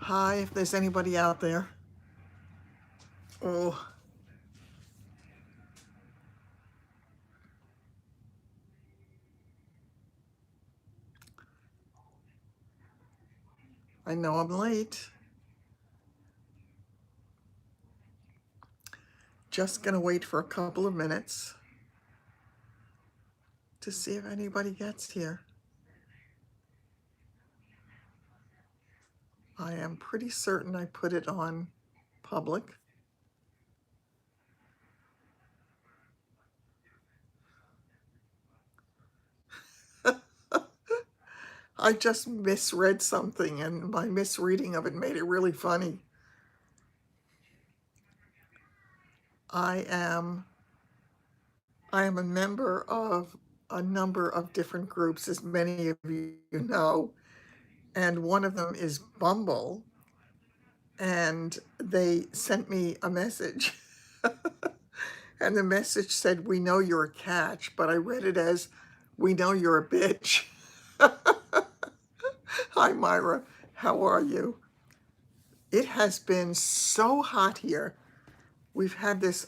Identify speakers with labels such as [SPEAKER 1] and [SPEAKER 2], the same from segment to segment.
[SPEAKER 1] Hi, if there's anybody out there. Oh, I know I'm late. Just gonna wait for a couple of minutes to see if anybody gets here. I am pretty certain I put it on public. I just misread something and my misreading of it made it really funny. I am I am a member of a number of different groups, as many of you know, and one of them is Bumble, and they sent me a message. And the message said, "We know you're a catch," but I read it as, "We know you're a bitch." Hi, Myra. How are you? It has been so hot here. We've had this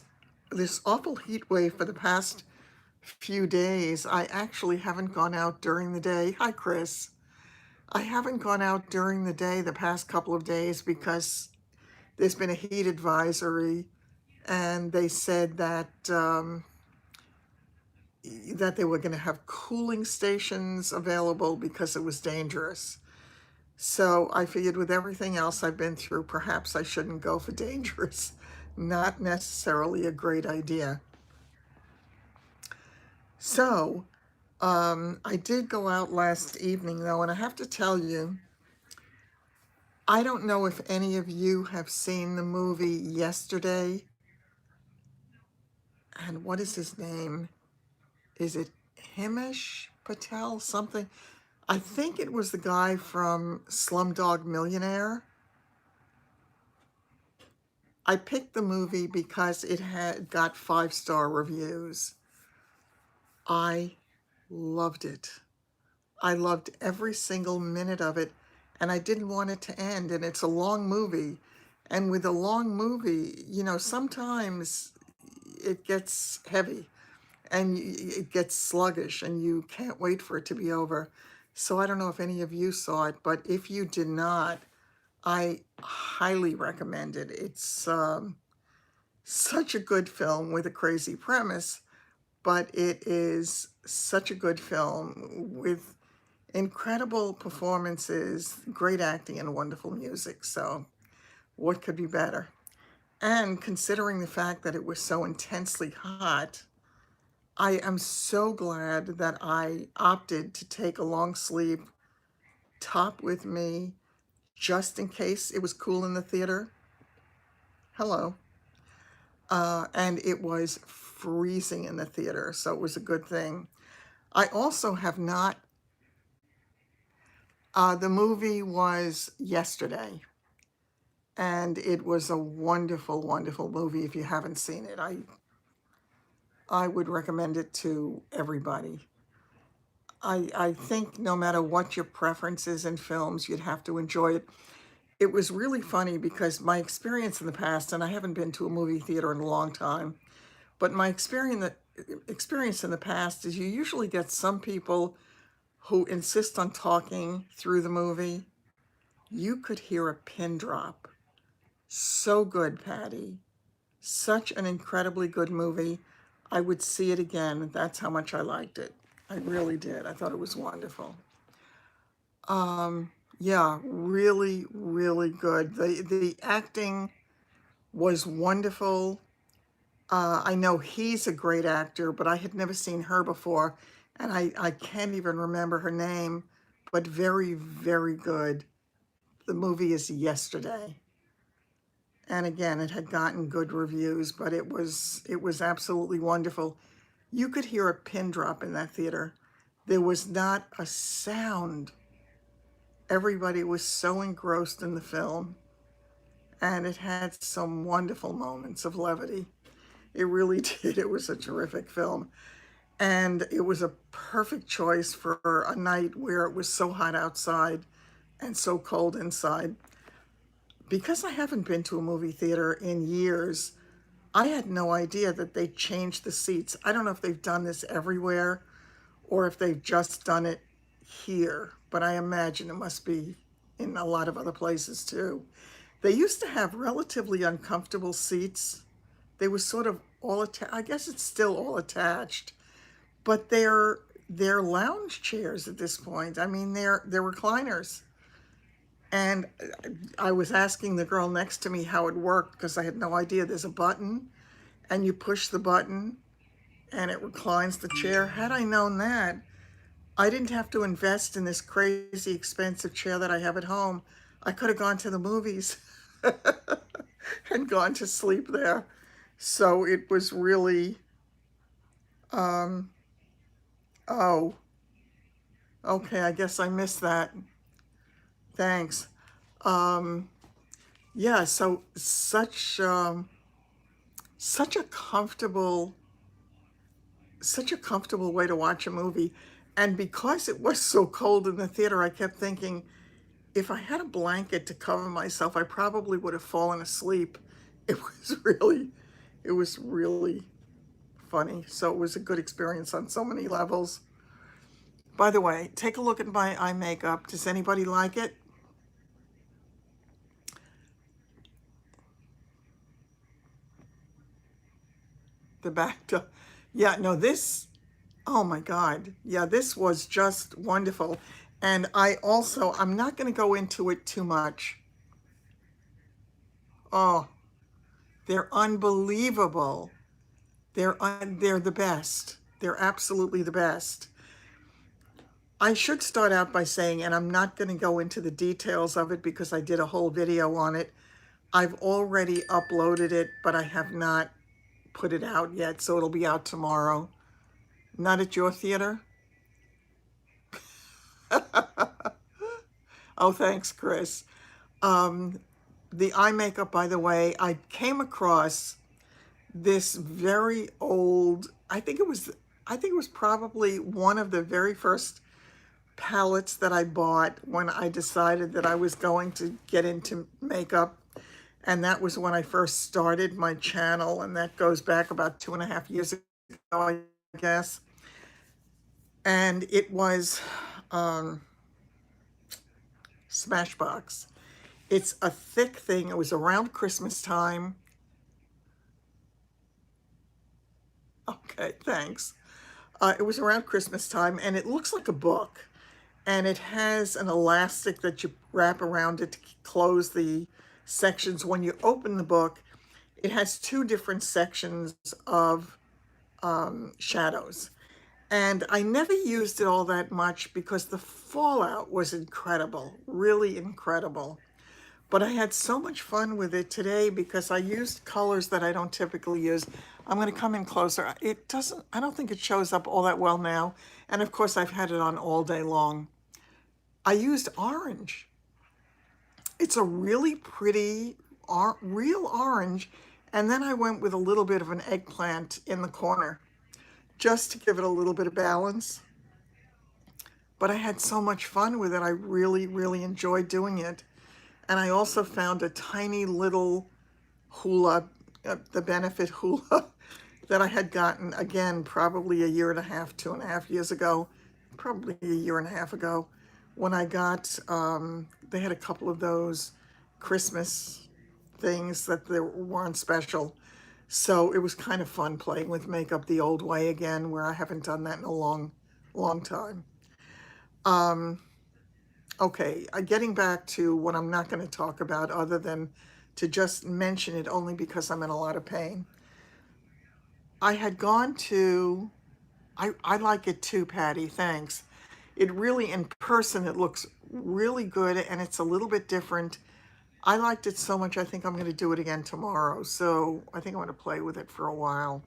[SPEAKER 1] awful heat wave for the past few days. I actually haven't gone out during the day. Hi, Chris. I haven't gone out during the day the past couple of days because there's been a heat advisory, and they said that they were going to have cooling stations available because it was dangerous. So I figured with everything else I've been through, perhaps I shouldn't go for dangerous. Not necessarily a great idea. So I did go out last evening, though, and I have to tell you, I don't know if any of you have seen the movie Yesterday. And what is his name? Is it Himesh Patel? Something? I think it was the guy from Slumdog Millionaire. I picked the movie because it had got 5-star reviews. I loved it. I loved every single minute of it, and I didn't want it to end. And it's a long movie. And with a long movie, sometimes it gets heavy and it gets sluggish and you can't wait for it to be over. So I don't know if any of you saw it, but if you did not, I highly recommend it. It's such a good film with a crazy premise, but it is such a good film with incredible performances, great acting, and wonderful music. So what could be better? And considering the fact that it was so intensely hot, I am so glad that I opted to take a long sleeve top with me just in case it was cool in the theater. Hello. And it was freezing in the theater, so it was a good thing. I also have not, the movie was Yesterday, and it was a wonderful, wonderful movie. If you haven't seen it, I would recommend it to everybody. I think no matter what your preference is in films, you'd have to enjoy it. It was really funny because my experience in the past, and I haven't been to a movie theater in a long time, but my experience in the past is you usually get some people who insist on talking through the movie. You could hear a pin drop. So good, Patty. Such an incredibly good movie. I would see it again. That's how much I liked it. I really did. I thought it was wonderful. Yeah, really, really good. The acting was wonderful. I know he's a great actor, but I had never seen her before, and I can't even remember her name, but very, very good. The movie is Yesterday. And again, it had gotten good reviews, but it was absolutely wonderful. You could hear a pin drop in that theater. There was not a sound. Everybody was so engrossed in the film, and it had some wonderful moments of levity. It really did. It was a terrific film. And it was a perfect choice for a night where it was so hot outside and so cold inside. Because I haven't been to a movie theater in years, I had no idea that they changed the seats. I don't know if they've done this everywhere or if they've just done it here, but I imagine it must be in a lot of other places too. They used to have relatively uncomfortable seats. They were sort of all attached. I guess it's still all attached, but they're lounge chairs at this point. I mean, they're recliners. And I was asking the girl next to me how it worked because I had no idea. There's a button, and you push the button, and it reclines the chair. Had I known that, I didn't have to invest in this crazy expensive chair that I have at home. I could have gone to the movies and gone to sleep there. So it was really, oh, okay, I guess I missed that. Thanks. Yeah, so such a comfortable such a comfortable way to watch a movie. And because it was so cold in the theater, I kept thinking, if I had a blanket to cover myself, I probably would have fallen asleep. It was really, it was really funny. So it was a good experience on so many levels. By the way, take a look at my eye makeup. Does anybody like it? The back to, yeah, no, this, oh my God. Yeah, this was just wonderful. And I'm not going to go into it too much. Oh, they're unbelievable. They're the best. They're absolutely the best. I should start out by saying, and I'm not going to go into the details of it because I did a whole video on it. I've already uploaded it, but I have not put it out yet, so it'll be out tomorrow. Not at your theater? Oh, thanks, Chris. The eye makeup, by the way, I came across this very old, I think it was probably one of the very first palettes that I bought when I decided that I was going to get into makeup. And that was when I first started my channel, and that goes back about 2.5 years ago, I guess. And it was Smashbox. It's a thick thing. It was around Christmas time. Okay, thanks. It was around Christmas time, and it looks like a book. And it has an elastic that you wrap around it to close the sections. When you open the book, it has two different sections of shadows. And I never used it all that much because the fallout was incredible, really incredible. But I had so much fun with it today because I used colors that I don't typically use. I'm going to come in closer. I don't think it shows up all that well now. And of course, I've had it on all day long. I used orange. It's a really pretty, real orange. And then I went with a little bit of an eggplant in the corner just to give it a little bit of balance. But I had so much fun with it. I really, really enjoyed doing it. And I also found a tiny little Hoola, the Benefit Hoola, that I had gotten, again, probably a year and a half, 2.5 years ago, probably a year and a half ago, when I got, they had a couple of those Christmas things that they were on special. So it was kind of fun playing with makeup the old way again, where I haven't done that in a long, long time. Okay, getting back to what I'm not going to talk about other than to just mention it only because I'm in a lot of pain. I had gone to, I like it too, Patty, thanks. It really, in person, it looks really good and it's a little bit different. I liked it so much, I think I'm going to do it again tomorrow. So I think I'm going to play with it for a while.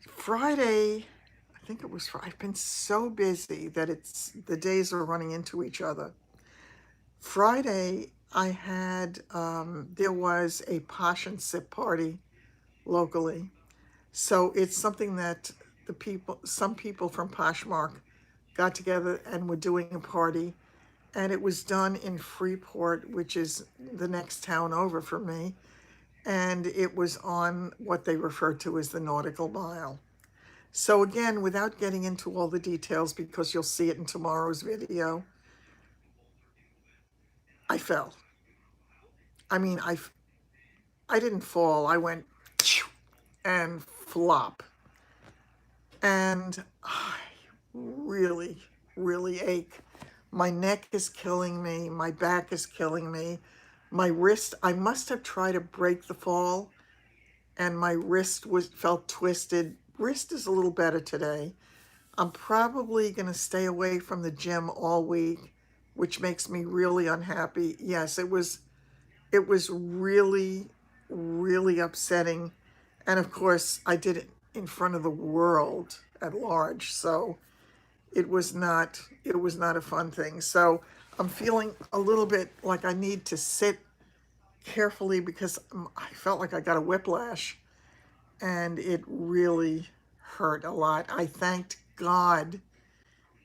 [SPEAKER 1] Friday, I think it was Friday. I've been so busy that the days are running into each other. Friday, I had, there was a Posh and Sip party locally. So it's something that some people from Poshmark got together and were doing a party. and it was done in Freeport, which is the next town over for me, and it was on what they refer to as the nautical mile. So again, without getting into all the details, because you'll see it in tomorrow's video, I fell. I mean, I didn't fall. I went and flop. And I really, really ache. My neck is killing me. My back is killing me. My wrist, I must have tried to break the fall, and my wrist felt twisted. Wrist is a little better today. I'm probably going to stay away from the gym all week, which makes me really unhappy. Yes, it was really, really upsetting. And of course, I did it in front of the world at large. So it was not a fun thing. So I'm feeling a little bit like I need to sit carefully because I felt like I got a whiplash and it really hurt a lot. I thanked God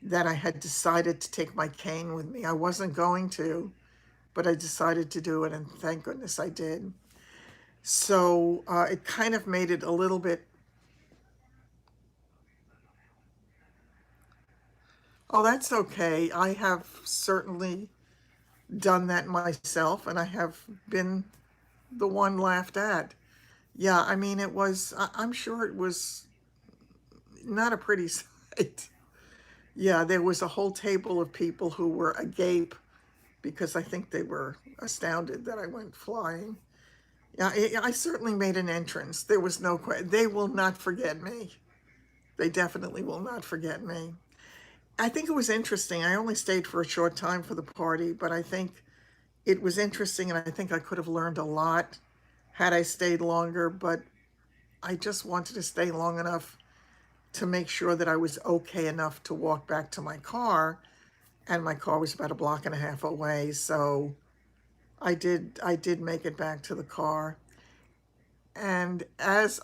[SPEAKER 1] that I had decided to take my cane with me. I wasn't going to, but I decided to do it, and thank goodness I did. So it kind of made it a little bit, oh, that's okay. I have certainly done that myself, and I have been the one laughed at. Yeah, I mean, I'm sure it was not a pretty sight. Yeah, there was a whole table of people who were agape because I think they were astounded that I went flying. Yeah, I certainly made an entrance. There was no question. They will not forget me. They definitely will not forget me. I think it was interesting. I only stayed for a short time for the party, but I think it was interesting, and I think I could have learned a lot had I stayed longer, but I just wanted to stay long enough to make sure that I was okay enough to walk back to my car, and my car was about a block and a half away, so I did make it back to the car. And as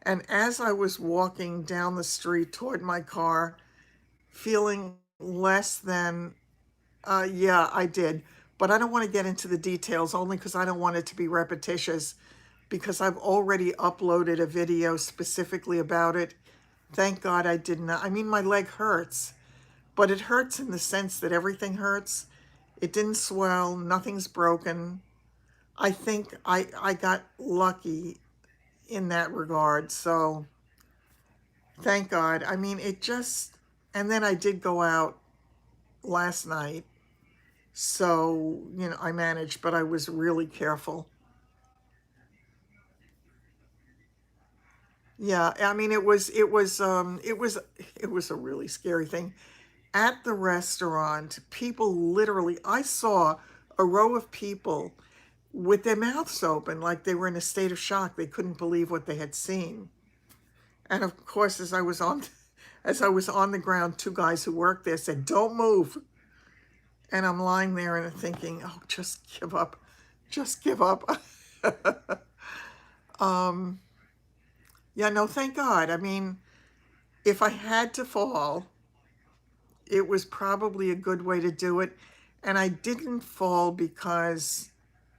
[SPEAKER 1] and as I was walking down the street toward my car, feeling less than, yeah, I did. But I don't want to get into the details only because I don't want it to be repetitious because I've already uploaded a video specifically about it. Thank God I did not. I mean, my leg hurts, but it hurts in the sense that everything hurts. It didn't swell, nothing's broken. I think I got lucky in that regard. So thank God. I mean, and then I did go out last night. So, I managed, but I was really careful. Yeah, I mean, it was a really scary thing. At the restaurant, people literally, I saw a row of people with their mouths open like they were in a state of shock. They couldn't believe what they had seen. And of course, as I was on the ground, two guys who worked there said, "Don't move." And I'm lying there and thinking, "Oh, just give up. Just give up." um, yeah, no, thank God. I mean, if I had to fall, it was probably a good way to do it. And I didn't fall because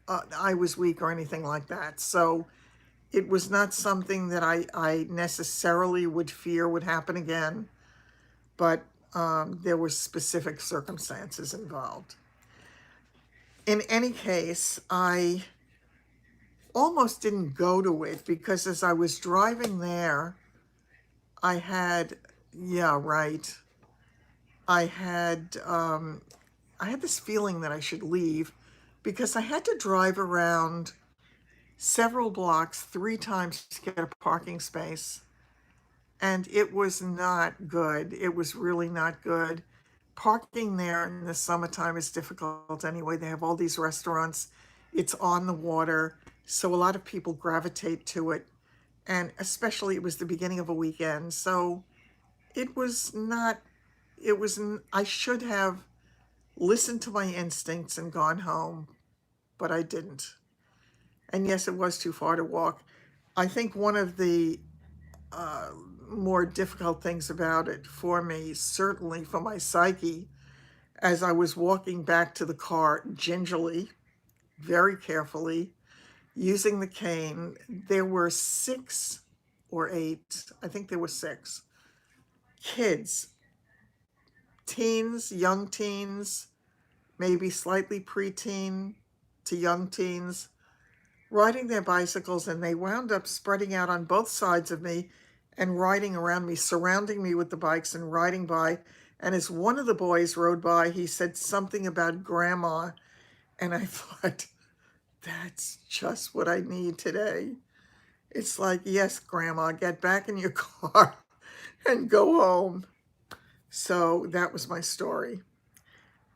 [SPEAKER 1] I was weak or anything like that. So it was not something that I necessarily would fear would happen again, but there were specific circumstances involved. In any case, I almost didn't go to it because as I was driving there, I had, yeah, right. I had, I had this feeling that I should leave because I had to drive around several blocks 3 times to get a parking space. And it was not good. It was really not good. Parking there in the summertime is difficult anyway. They have all these restaurants. It's on the water. So a lot of people gravitate to it. And especially it was the beginning of a weekend. So it was not, I should have listened to my instincts and gone home, but I didn't. And yes, it was too far to walk. I think one of the more difficult things about it for me, certainly for my psyche, as I was walking back to the car gingerly, very carefully, using the cane, there were 6 or 8, I think there were 6 kids, teens, young teens, maybe slightly preteen to young teens, riding their bicycles, and they wound up spreading out on both sides of me and riding around me, surrounding me with the bikes and riding by. And as one of the boys rode by, he said something about grandma, and I thought, that's just what I need today. It's like, yes, grandma, get back in your car and go home. So that was my story.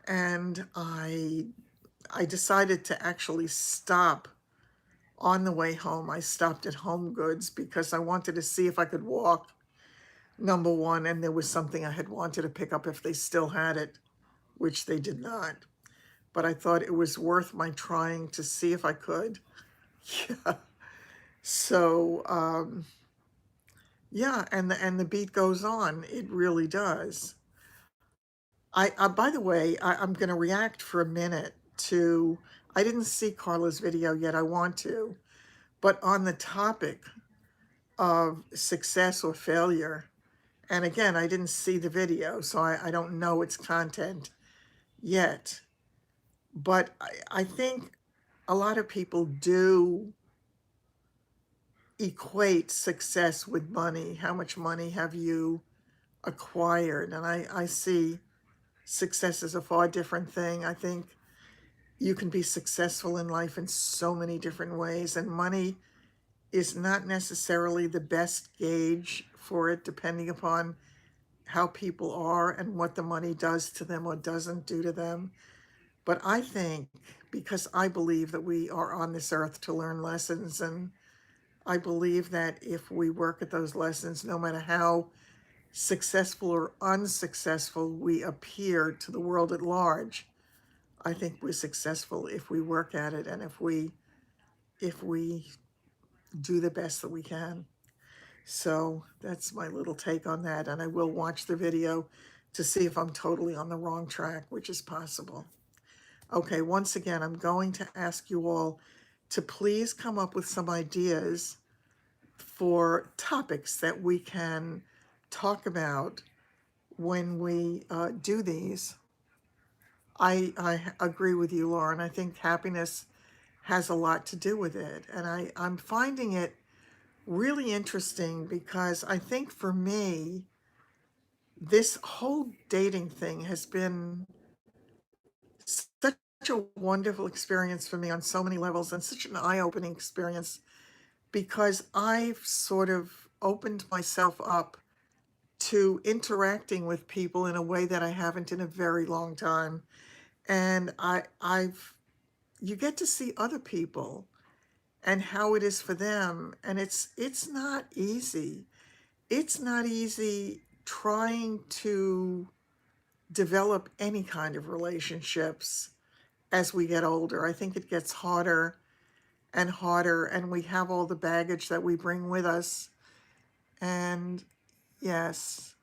[SPEAKER 1] And I decided to actually stop on the way home. I stopped at Home Goods because I wanted to see if I could walk, number one, and there was something I had wanted to pick up if they still had it, which they did not. But I thought it was worth my trying to see if I could. Yeah. So, yeah, and the beat goes on. It really does. By the way, I'm going to react for a minute to, I didn't see Carla's video yet. I want to. But on the topic of success or failure, and again, I didn't see the video, so I don't know its content yet. But I think a lot of people do equate success with money. How much money have you acquired? And I see success as a far different thing. I think you can be successful in life in so many different ways, and money is not necessarily the best gauge for it, depending upon how people are and what the money does to them or doesn't do to them. But I think, because I believe that we are on this earth to learn lessons, and I believe that if we work at those lessons, no matter how successful or unsuccessful we appear to the world at large, I think we're successful if we work at it and if we do the best that we can. So that's my little take on that, and I will watch the video to see if I'm totally on the wrong track, which is possible. Okay, once again, I'm going to ask you all to please come up with some ideas for topics that we can talk about when we do these. I agree with you, Lauren. I think happiness has a lot to do with it. And I'm finding it really interesting because I think for me, this whole dating thing has been such a wonderful experience for me on so many levels, and such an eye-opening experience, because I've sort of opened myself up to interacting with people in a way that I haven't in a very long time. And you get to see other people and how it is for them, and it's not easy. It's not easy trying to develop any kind of relationships as we get older. I think it gets harder and harder, and we have all the baggage that we bring with us. And yes,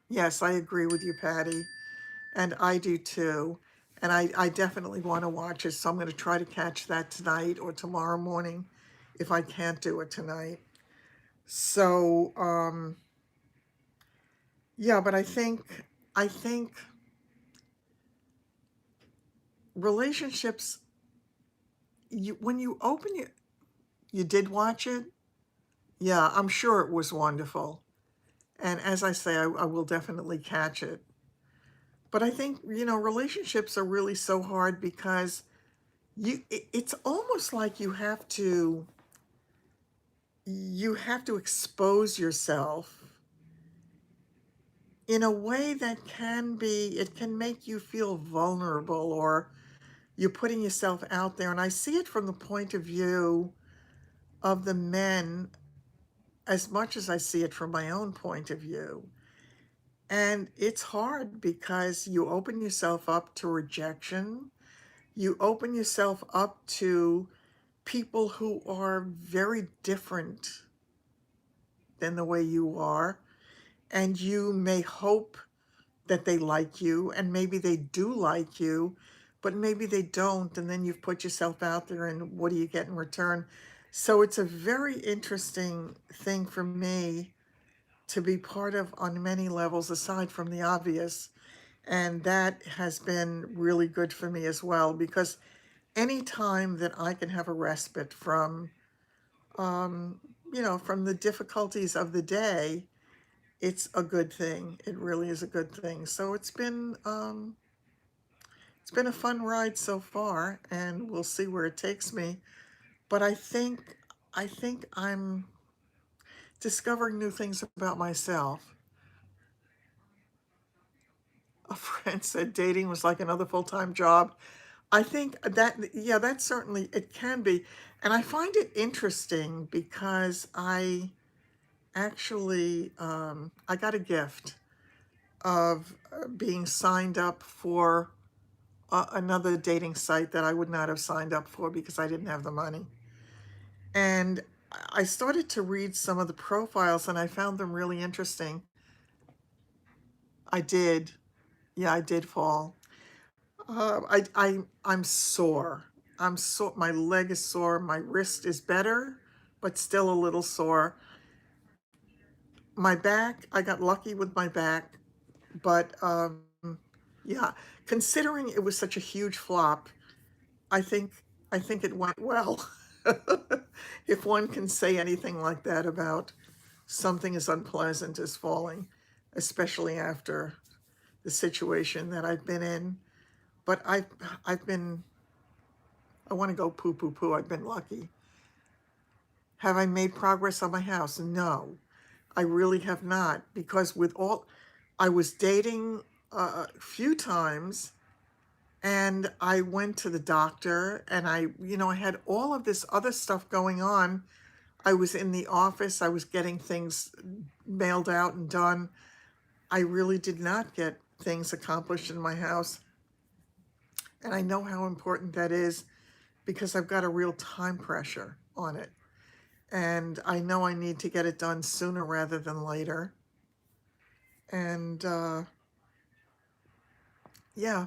[SPEAKER 1] yes, I agree with you, Patty. And I do too. And I definitely want to watch it. So I'm going to try to catch that tonight or tomorrow morning if I can't do it tonight. So, yeah, but I think relationships, when you open you did watch it? Yeah, I'm sure it was wonderful. And as I say, I will definitely catch it. But I think, relationships are really so hard because it's almost like you have to expose yourself in a way that it can make you feel vulnerable, or you're putting yourself out there. And I see it from the point of view of the men as much as I see it from my own point of view. And it's hard because you open yourself up to rejection. You open yourself up to people who are very different than the way you are. And you may hope that they like you, and maybe they do like you, but maybe they don't, and then you've put yourself out there, and what do you get in return? So it's a very interesting thing for me to be part of on many levels aside from the obvious. And that has been really good for me as well, because anytime that I can have a respite from, um, from the difficulties of the day, it's a good thing. It really is a good thing. So it's been a fun ride so far, and we'll see where it takes me. But I think I'm discovering new things about myself. A friend said dating was like another full-time job. I think that, yeah, that certainly it can be. And I find it interesting because I got a gift of being signed up for another dating site that I would not have signed up for because I didn't have the money. And I started to read some of the profiles and I found them really interesting. I did. Yeah, I did fall. I'm sore. I'm sore. My leg is sore. My wrist is better, but still a little sore. My back, I got lucky with my back, but yeah, considering it was such a huge flop, I think I think it went well. If one can say anything like that about something as unpleasant as falling, especially after the situation that I've been in. But I've been, I want to go poo poo poo. I've been lucky. Have I made progress on my house? No, I really have not, because I was dating a few times, and I went to the doctor, and I had all of this other stuff going on. I was in the office, I was getting things mailed out and done. I really did not get things accomplished in my house. And I know how important that is because I've got a real time pressure on it. And I know I need to get it done sooner rather than later. And yeah,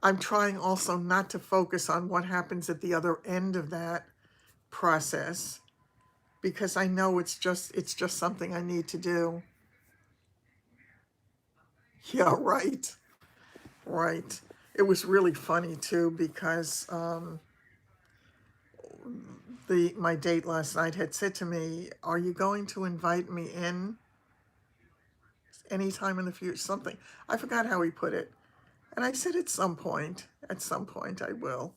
[SPEAKER 1] I'm trying also not to focus on what happens at the other end of that process because I know it's just something I need to do. Yeah, right. Right. It was really funny too because the my date last night had said to me, "Are you going to invite me in anytime in the future?" Something. I forgot how he put it. And I said, at some point I will.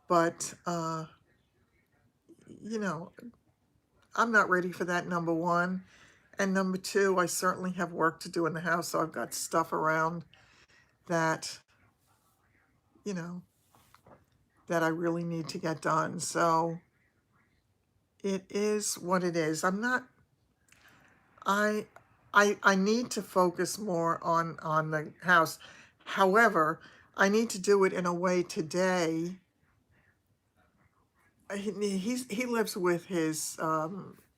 [SPEAKER 1] But, you know, I'm not ready for that, number one. And number two, I certainly have work to do in the house. So I've got stuff around that, you know, that I really need to get done. So it is what it is. I, I need to focus more on the house. However, I need to do it in a way today. He lives with his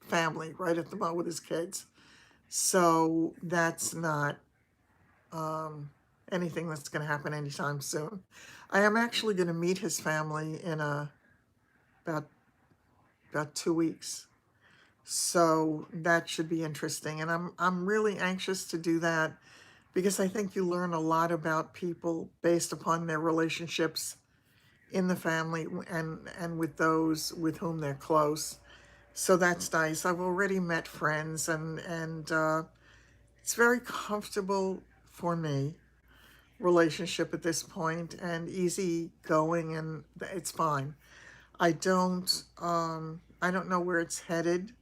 [SPEAKER 1] family right at the moment with his kids, so that's not anything that's going to happen anytime soon. I am actually going to meet his family in about about 2 weeks, so that should be interesting, and I'm really anxious to do that because I think you learn a lot about people based upon their relationships in the family and with those with whom they're close. So that's nice. I've already met friends, and it's very comfortable for me relationship at this point and easy going, and it's fine. I don't know where it's headed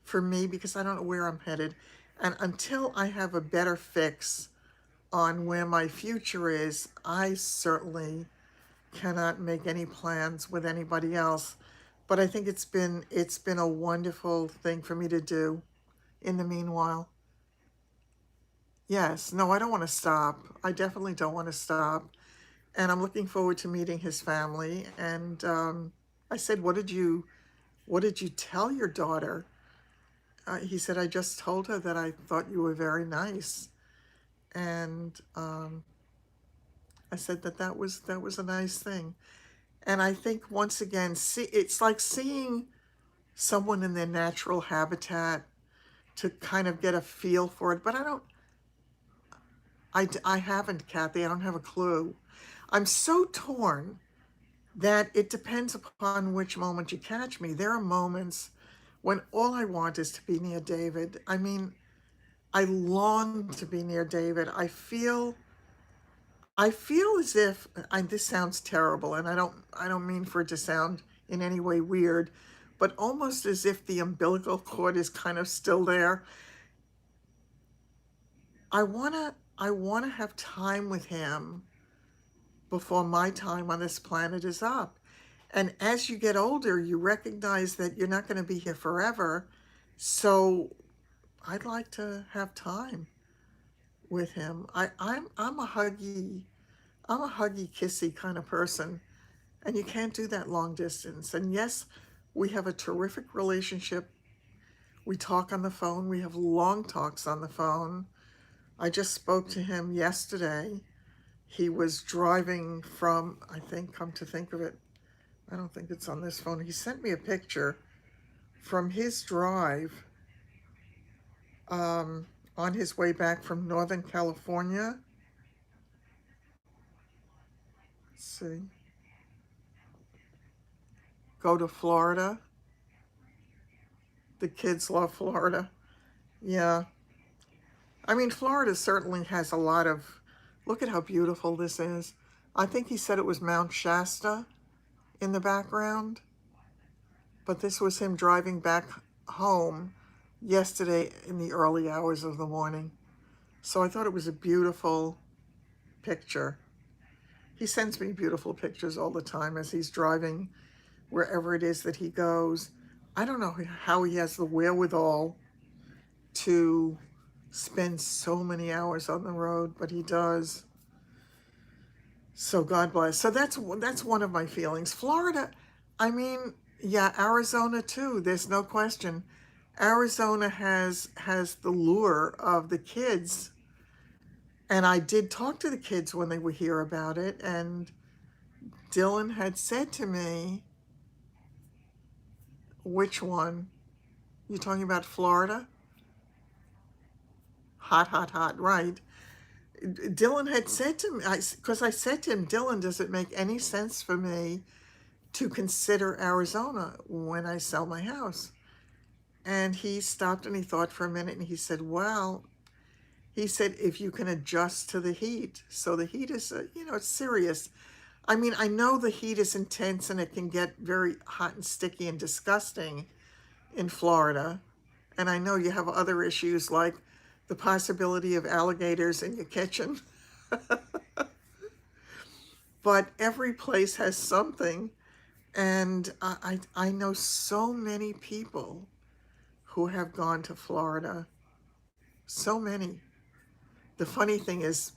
[SPEAKER 1] for me because I don't know where I'm headed, and until I have a better fix on where my future is, I certainly cannot make any plans with anybody else. But I think it's been a wonderful thing for me to do in the meanwhile. Yes, no, I don't want to stop. I definitely don't want to stop. And I'm looking forward to meeting his family. And I said, what did you tell your daughter? He said, I just told her that I thought you were very nice. And I said that was a nice thing. And I think once again, it's like seeing someone in their natural habitat to kind of get a feel for it. But I haven't, Kathy. I don't have a clue. I'm so torn that it depends upon which moment you catch me. There are moments when all I want is to be near David. I mean, I long to be near David. I feel as if this sounds terrible, and I don't mean for it to sound in any way weird, but almost as if the umbilical cord is kind of still there. I wanna have time with him before my time on this planet is up. And as you get older, you recognize that you're not going to be here forever. So I'd like to have time with him. I'm a huggy, kissy kind of person, and you can't do that long distance. And yes, we have a terrific relationship. We talk on the phone. We have long talks on the phone. I just spoke to him yesterday. He was driving from, I think, come to think of it, I don't think it's on this phone. He sent me a picture from his drive on his way back from Northern California. Let's see. Go to Florida. The kids love Florida. Yeah. I mean, Florida certainly has a lot of, look at how beautiful this is. I think he said it was Mount Shasta in the background, but this was him driving back home yesterday in the early hours of the morning. So I thought it was a beautiful picture. He sends me beautiful pictures all the time as he's driving wherever it is that he goes. I don't know how he has the wherewithal to spend so many hours on the road, but he does. So God bless. So that's one of my feelings. Florida, I mean, yeah, Arizona too. There's no question. Arizona has the lure of the kids. And I did talk to the kids when they were here about it, and Dylan had said to me, which one? You talking about Florida? Hot, hot, hot, right. Dylan had said to me, because I said to him, Dylan, does it make any sense for me to consider Arizona when I sell my house? And he stopped and he thought for a minute and he said, well, he said, if you can adjust to the heat. So the heat is, it's serious. I mean, I know the heat is intense and it can get very hot and sticky and disgusting in Florida. And I know you have other issues like the possibility of alligators in your kitchen. But every place has something. And I know so many people who have gone to Florida. So many. The funny thing is,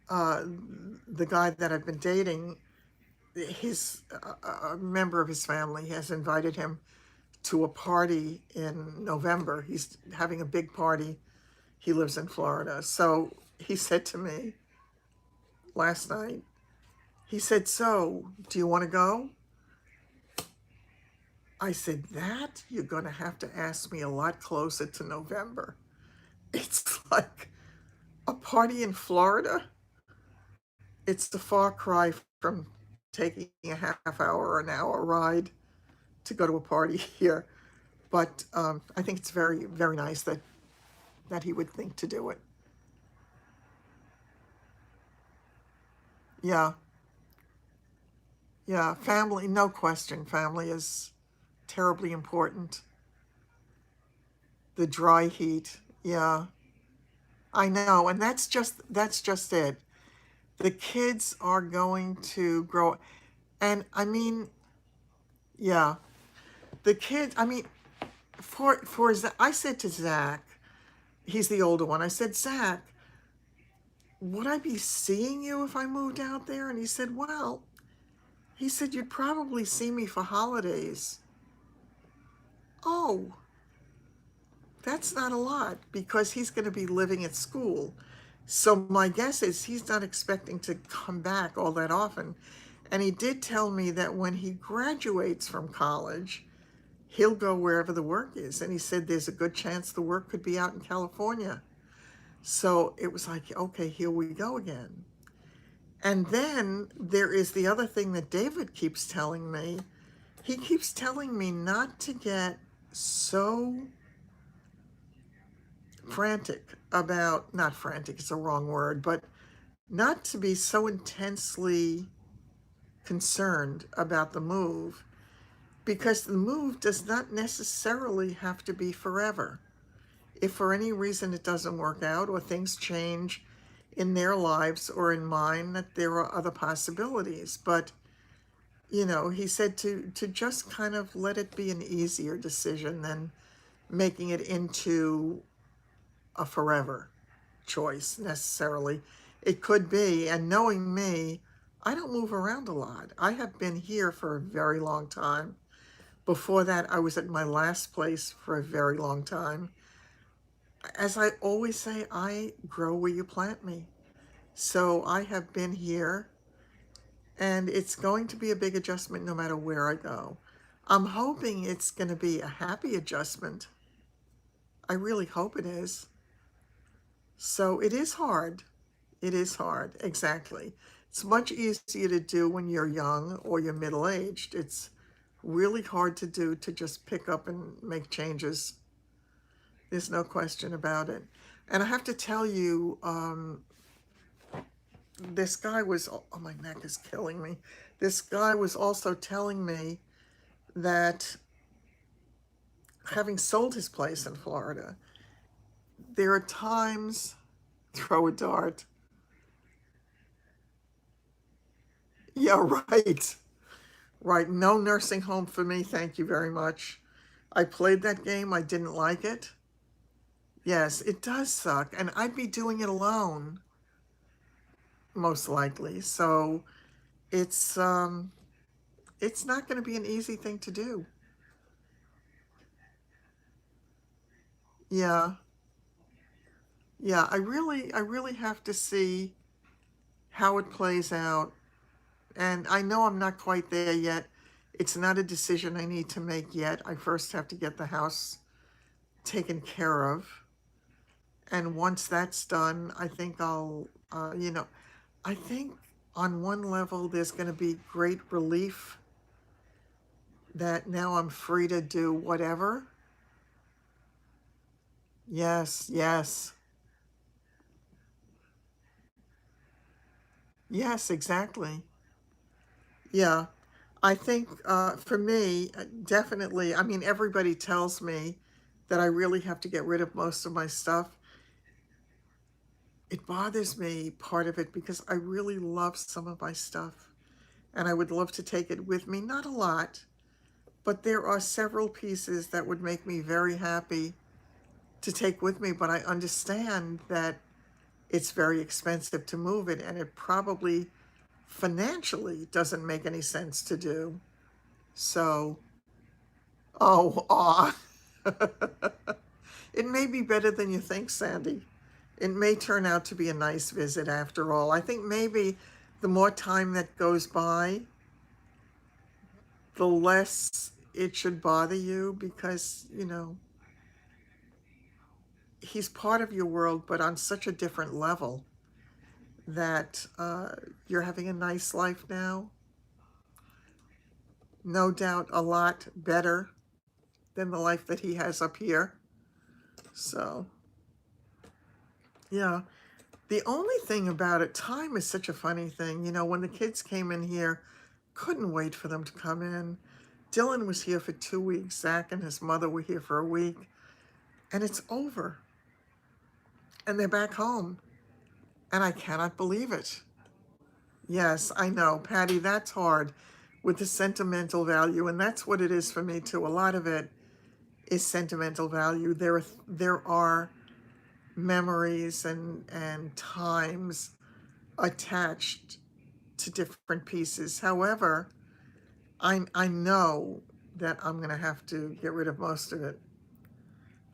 [SPEAKER 1] the guy that I've been dating, a member of his family has invited him to a party in November. He's having a big party. He lives in Florida. So he said to me last night, he said, so do you want to go? I said, that you're going to have to ask me a lot closer to November. It's like a party in Florida. It's the far cry from taking a half hour or an hour ride to go to a party here. But I think it's very, very nice that he would think to do it. Yeah, yeah, family, no question. Family is terribly important. The dry heat, yeah, I know, and that's just it. The kids are going to grow, and I mean, yeah, the kids. I mean, I said to Zach, he's the older one. I said, Zach, would I be seeing you if I moved out there? And he said, well, he said, you'd probably see me for holidays. Oh, that's not a lot because he's going to be living at school. So my guess is he's not expecting to come back all that often. And he did tell me that when he graduates from college, he'll go wherever the work is. And he said there's a good chance the work could be out in California. So it was like, okay, here we go again. And then there is the other thing that David keeps telling me. He keeps telling me not to get so frantic about, not frantic, it's a wrong word, but not to be so intensely concerned about the move, because the move does not necessarily have to be forever. If for any reason it doesn't work out or things change in their lives or in mine, that there are other possibilities. But, he said to just kind of let it be an easier decision than making it into a forever choice necessarily. It could be, and knowing me, I don't move around a lot. I have been here for a very long time. Before that, I was at my last place for a very long time. As I always say, I grow where you plant me. So I have been here, and it's going to be a big adjustment no matter where I go. I'm hoping it's going to be a happy adjustment. I really hope it is. So it is hard. It is hard, exactly. It's much easier to do when you're young or you're middle-aged. It's really hard to do to just pick up and make changes. There's no question about it. And I have to tell you, this guy was, oh, my neck is killing me. This guy was also telling me that having sold his place in Florida, there are times, throw a dart. Yeah, right. Right. No nursing home for me. Thank you very much. I played that game. I didn't like it. Yes, it does suck. And I'd be doing it alone, most likely. So it's um it's not going to be an easy thing to do. Yeah. Yeah, I really have to see how it plays out. And I know I'm not quite there yet. It's not a decision I need to make yet. I first have to get the house taken care of. And once that's done, I think I think on one level there's going to be great relief that now I'm free to do whatever. Yes, yes, yes, exactly. Yeah. I think for me, definitely, I mean, everybody tells me that I really have to get rid of most of my stuff. It bothers me, part of it, because I really love some of my stuff and I would love to take it with me. Not a lot, but there are several pieces that would make me very happy to take with me. But I understand that it's very expensive to move it, and it probably financially doesn't make any sense to do. So, oh, aw. It may be better than you think, Sandy. It may turn out to be a nice visit after all. I think maybe the more time that goes by, the less it should bother you because, he's part of your world, but on such a different level that you're having a nice life now. No doubt a lot better than the life that he has up here. So, yeah. The only thing about it, time is such a funny thing. When the kids came in here, couldn't wait for them to come in. Dylan was here for 2 weeks. Zach and his mother were here for a week. And it's over. And they're back home. And I cannot believe it. Yes, I know, Patty, that's hard with the sentimental value. And that's what it is for me, too. A lot of it is sentimental value. There are memories and times attached to different pieces. However, I know that I'm going to have to get rid of most of it.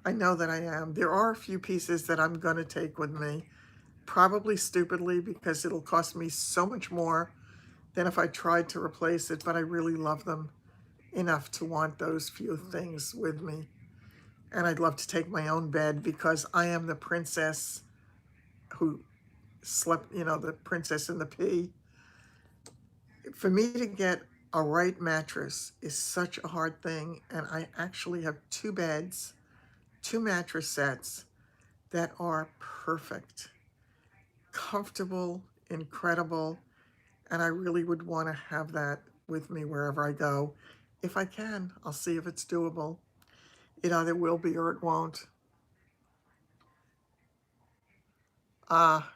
[SPEAKER 1] I know that I am. There are a few pieces that I'm going to take with me, probably stupidly because it'll cost me so much more than if I tried to replace it, but I really love them enough to want those few things with me. And I'd love to take my own bed because I am the princess who slept, the princess in the pea. For me to get a right mattress is such a hard thing, and I actually have two beds, two mattress sets that are perfect, comfortable, incredible, and I really would want to have that with me wherever I go. If I can, I'll see if it's doable. It either will be or it won't. Ah,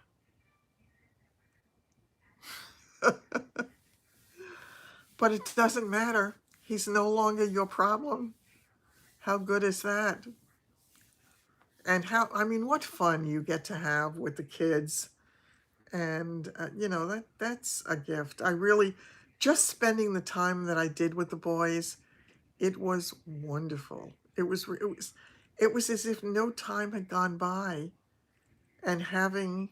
[SPEAKER 1] but it doesn't matter. He's no longer your problem. How good is that? And I mean, what fun you get to have with the kids. And, that's a gift. I really, just spending the time that I did with the boys, it was wonderful. It was as if no time had gone by, and having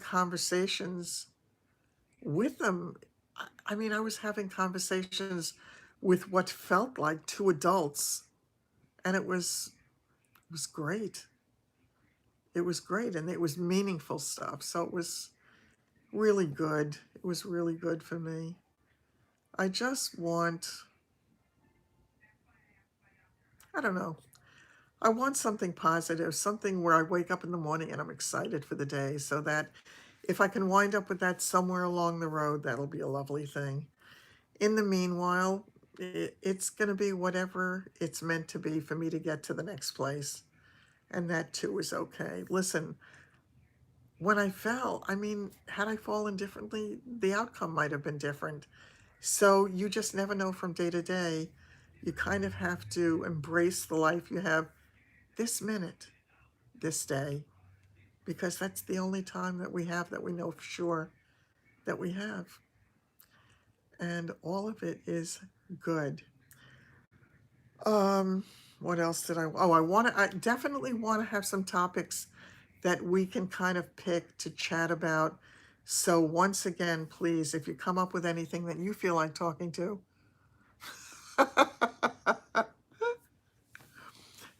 [SPEAKER 1] conversations with them. I mean, I was having conversations with what felt like two adults, and it was great. It was great, and it was meaningful stuff. So it was really good. It was really good for me. I just want, I don't know, I want something positive, something where I wake up in the morning and I'm excited for the day, so that if I can wind up with that somewhere along the road, that'll be a lovely thing. In the meanwhile, it's going to be whatever it's meant to be for me to get to the next place. And that too is okay. Listen, when I fell, I mean, had I fallen differently, the outcome might have been different. So you just never know from day to day. You kind of have to embrace the life you have this minute, this day, because that's the only time that we have that we know for sure that we have. And all of it is good. Um, what else did I definitely want to have some topics that we can kind of pick to chat about. So once again, please, if you come up with anything that you feel like talking to,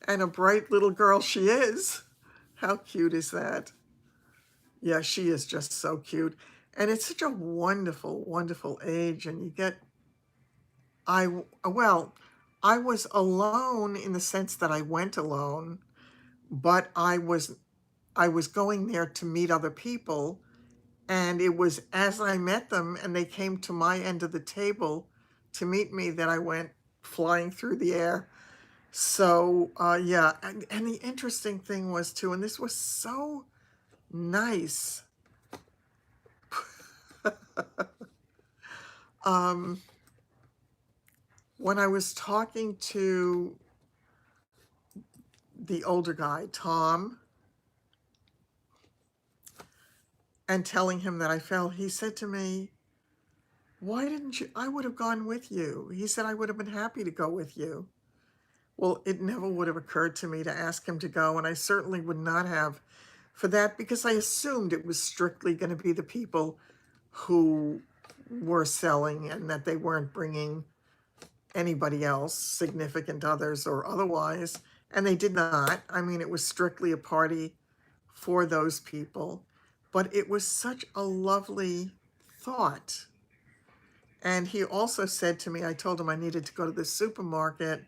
[SPEAKER 1] and a bright little girl she is. How cute is that? Yeah, she is just so cute. And it's such a wonderful, wonderful age. And well, I was alone in the sense that I went alone, but I was going there to meet other people. And it was as I met them and they came to my end of the table to meet me that I went flying through the air. So, yeah. And the interesting thing was, too, and this was so nice. Um, when I was talking to the older guy, Tom, and telling him that I fell, he said to me, "Why didn't you? I would have gone with you." He said, "I would have been happy to go with you." Well, it never would have occurred to me to ask him to go, and I certainly would not have for that because I assumed it was strictly going to be the people who were selling and that they weren't bringing anybody else, significant others or otherwise. And they did not. I mean, it was strictly a party for those people. But it was such a lovely thought. And he also said to me, I told him I needed to go to the supermarket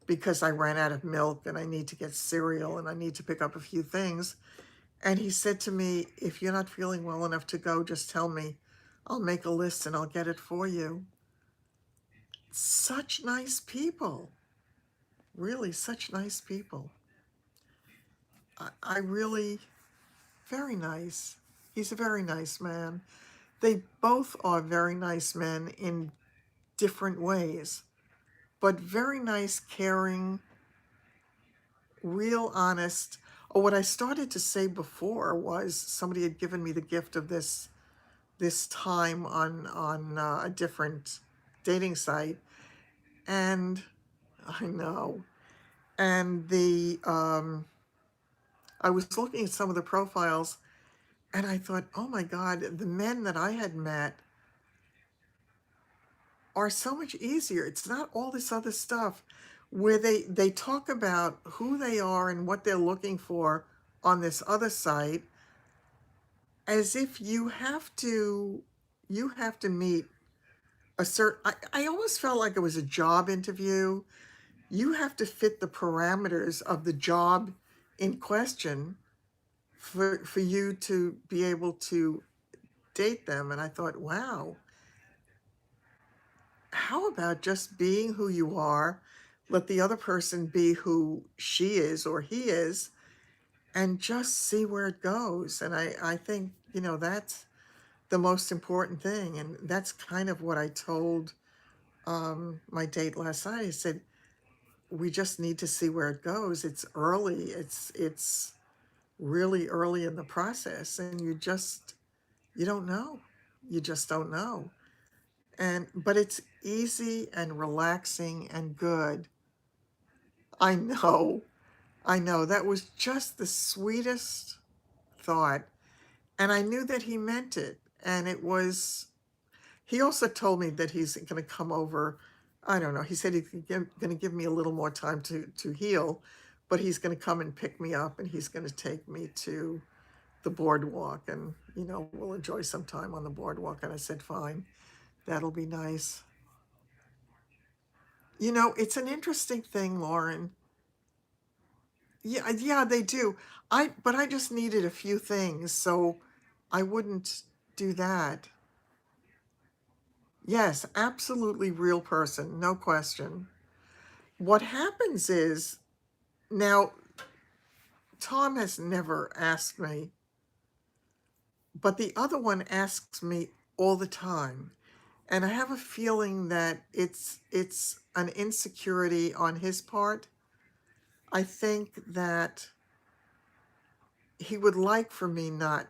[SPEAKER 1] because I ran out of milk and I need to get cereal and I need to pick up a few things. And he said to me, if you're not feeling well enough to go, just tell me. I'll make a list and I'll get it for you. Such nice people. Really, such nice people. I really, very nice. He's a very nice man. They both are very nice men in different ways, but very nice, caring, real honest. Oh, what I started to say before was somebody had given me the gift of this time on a different dating site, and I know, and I was looking at some of the profiles and I thought, oh my God, the men that I had met are so much easier. It's not all this other stuff where they talk about who they are and what they're looking for on this other site as if you have to meet a certain I almost felt like it was a job interview. You have to fit the parameters of the job in question for you to be able to date them. And I thought, wow, how about just being who you are? Let the other person be who she is or he is, and just see where it goes. And I think, that's the most important thing. And that's kind of what I told my date last night. I said, we just need to see where it goes. It's early. It's really early in the process, and you don't know. You just don't know. And but it's easy and relaxing and good. I know. I know. That was just the sweetest thought. And I knew that he meant it. And he also told me that he's going to come over. I don't know. He said he's going to give me a little more time to heal, but he's going to come and pick me up and he's going to take me to the boardwalk and, we'll enjoy some time on the boardwalk. And I said, fine, that'll be nice. It's an interesting thing, Lauren. Yeah, yeah, they do. But I just needed a few things, so I wouldn't do that. Yes, absolutely real person, no question. What happens is, now, Tom has never asked me, but the other one asks me all the time. And I have a feeling that it's an insecurity on his part. I think that he would like for me not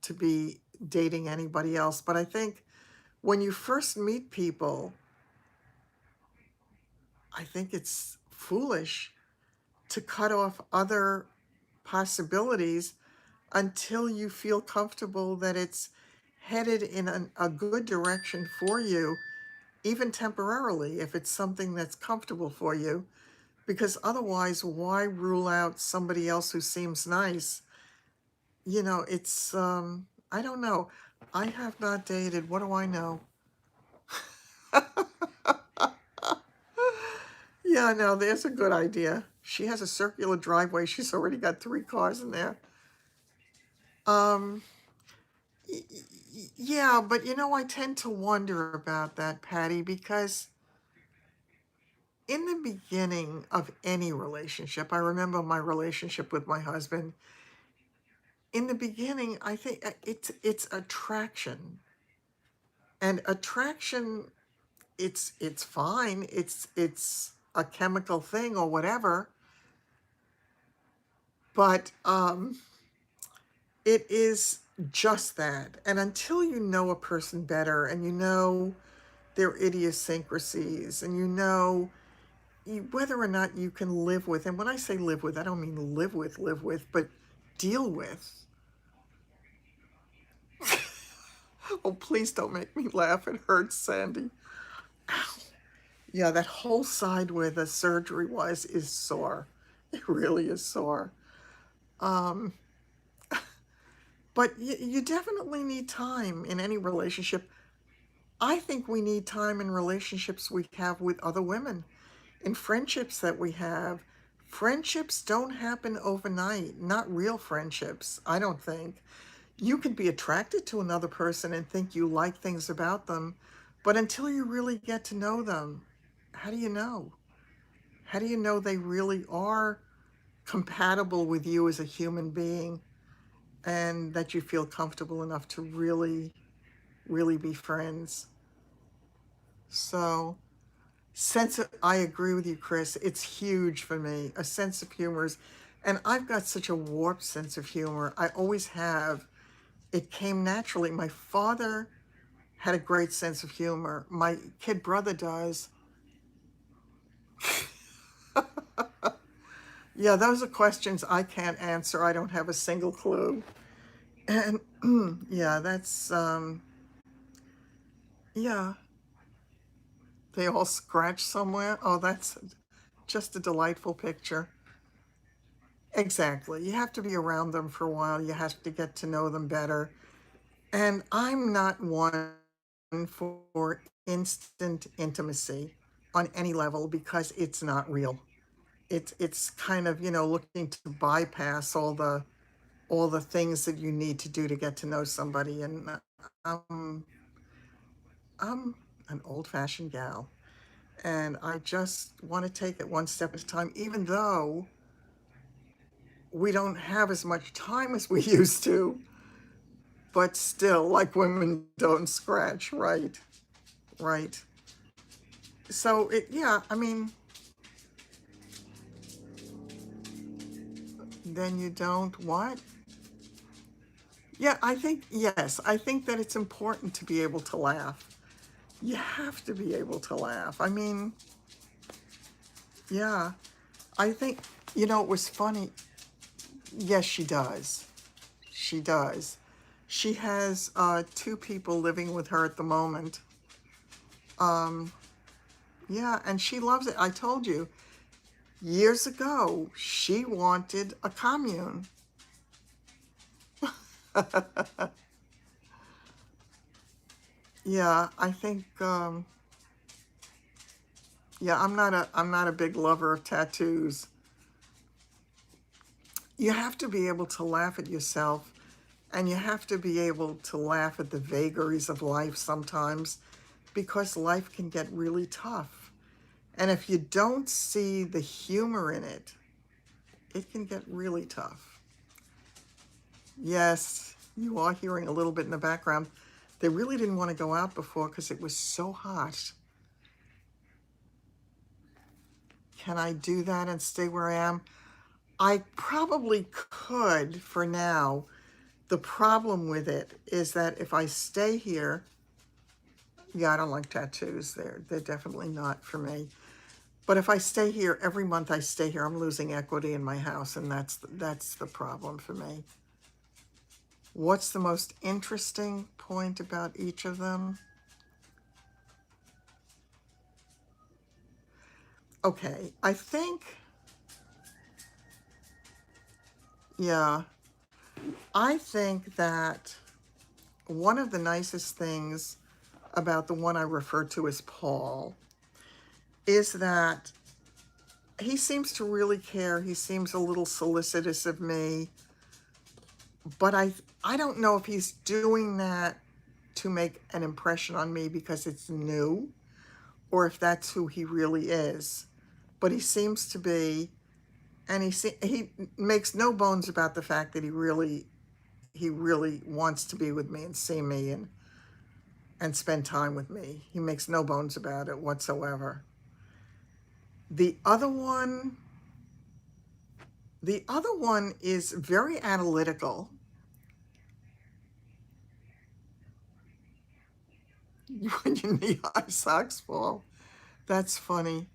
[SPEAKER 1] to be dating anybody else, but I think when you first meet people, I think it's foolish to cut off other possibilities until you feel comfortable that it's headed in a good direction for you, even temporarily, if it's something that's comfortable for you. Because otherwise, why rule out somebody else who seems nice? It's, I don't know. I have not dated. What do I know? Yeah, no, there's a good idea. She has a circular driveway. She's already got 3 cars in there. Um, yeah, but I tend to wonder about that, Patty, because in the beginning of any relationship, I remember my relationship with my husband. In the beginning, I think it's attraction. And attraction, it's fine. It's a chemical thing or whatever, but it is just that. And until you know a person better and you know their idiosyncrasies and whether or not you can live with, and when I say live with, I don't mean live with, but deal with. Oh, please don't make me laugh. It hurts, Sandy. Yeah, that whole side where the surgery was is sore. It really is sore. Um, but you definitely need time in any relationship. I think we need time in relationships we have with other women, in friendships that we have. Friendships don't happen overnight, not real friendships, I don't think. You can be attracted to another person and think you like things about them, but until you really get to know them, how do you know? How do you know they really are compatible with you as a human being and that you feel comfortable enough to really, really be friends? So, I agree with you, Chris. It's huge for me. A sense of humor and I've got such a warped sense of humor. I always have. It came naturally. My father had a great sense of humor. My kid brother does. Yeah, those are questions I can't answer. I don't have a single clue. And yeah, yeah, they all scratch somewhere. Oh, that's just a delightful picture. Exactly. You have to be around them for a while. You have to get to know them better. And I'm not one for instant intimacy on any level because it's not real. It's kind of, looking to bypass all the things that you need to do to get to know somebody. And I'm I'm an old-fashioned gal, and I just want to take it one step at a time, even though we don't have as much time as we used to, but still, like women don't scratch, right? Right. So yeah, I mean, then you don't what? Yeah, yes, I think that it's important to be able to laugh. You have to be able to laugh. I mean, yeah, I think, it was funny. Yes, she does. She does. She has two people living with her at the moment. Um, yeah, and she loves it. I told you, years ago, she wanted a commune. Yeah, I think, yeah, I'm not a big lover of tattoos. You have to be able to laugh at yourself, and you have to be able to laugh at the vagaries of life sometimes, because life can get really tough. And if you don't see the humor in it, it can get really tough. Yes, you are hearing a little bit in the background. They really didn't want to go out before because it was so hot. Can I do that and stay where I am? I probably could for now. The problem with it is that if I stay here, yeah, I don't like tattoos. They're definitely not for me. But if I stay here every month, I stay here, I'm losing equity in my house, and that's the problem for me. What's the most interesting point about each of them? Okay, I think, yeah, I think that one of the nicest things about the one I refer to as Paul is that he seems to really care. He seems a little solicitous of me, but I don't know if he's doing that to make an impression on me because it's new, or if that's who he really is. But he seems to be, and he makes no bones about the fact that he really wants to be with me and see me and spend time with me. He makes no bones about it whatsoever. The other one, the other one is very analytical. When your knee-high socks fall. That's funny.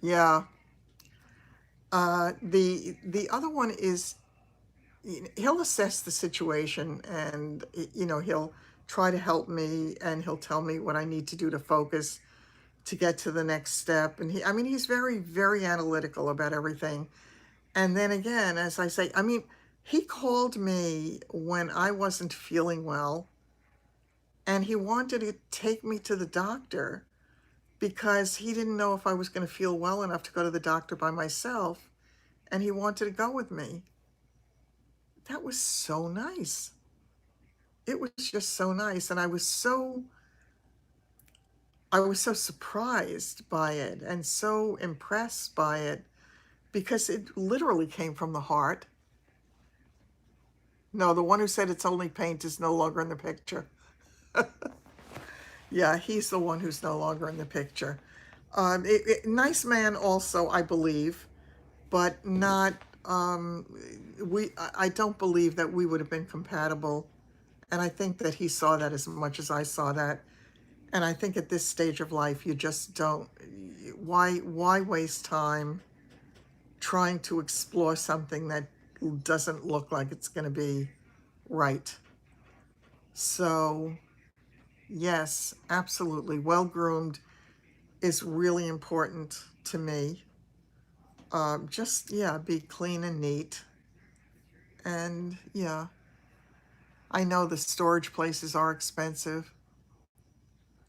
[SPEAKER 1] Yeah. The other one is, he'll assess the situation, and he'll try to help me, and he'll tell me what I need to do to focus to get to the next step. And I mean, he's very, very analytical about everything. And then again, as I say, I mean, he called me when I wasn't feeling well, and he wanted to take me to the doctor because he didn't know if I was going to feel well enough to go to the doctor by myself, and he wanted to go with me. That was so nice. It was just so nice, and I was so surprised by it and so impressed by it because it literally came from the heart. No, the one who said it's only paint is no longer in the picture. Yeah, he's the one who's no longer in the picture. Nice man also, I believe, but not, I don't believe that we would have been compatible. And I think that he saw that as much as I saw that. And I think at this stage of life, you just don't, why waste time? trying to explore something that doesn't look like it's going to be right. So, yes, absolutely. Well groomed is really important to me. Just, yeah, be clean and neat. And yeah, I know the storage places are expensive.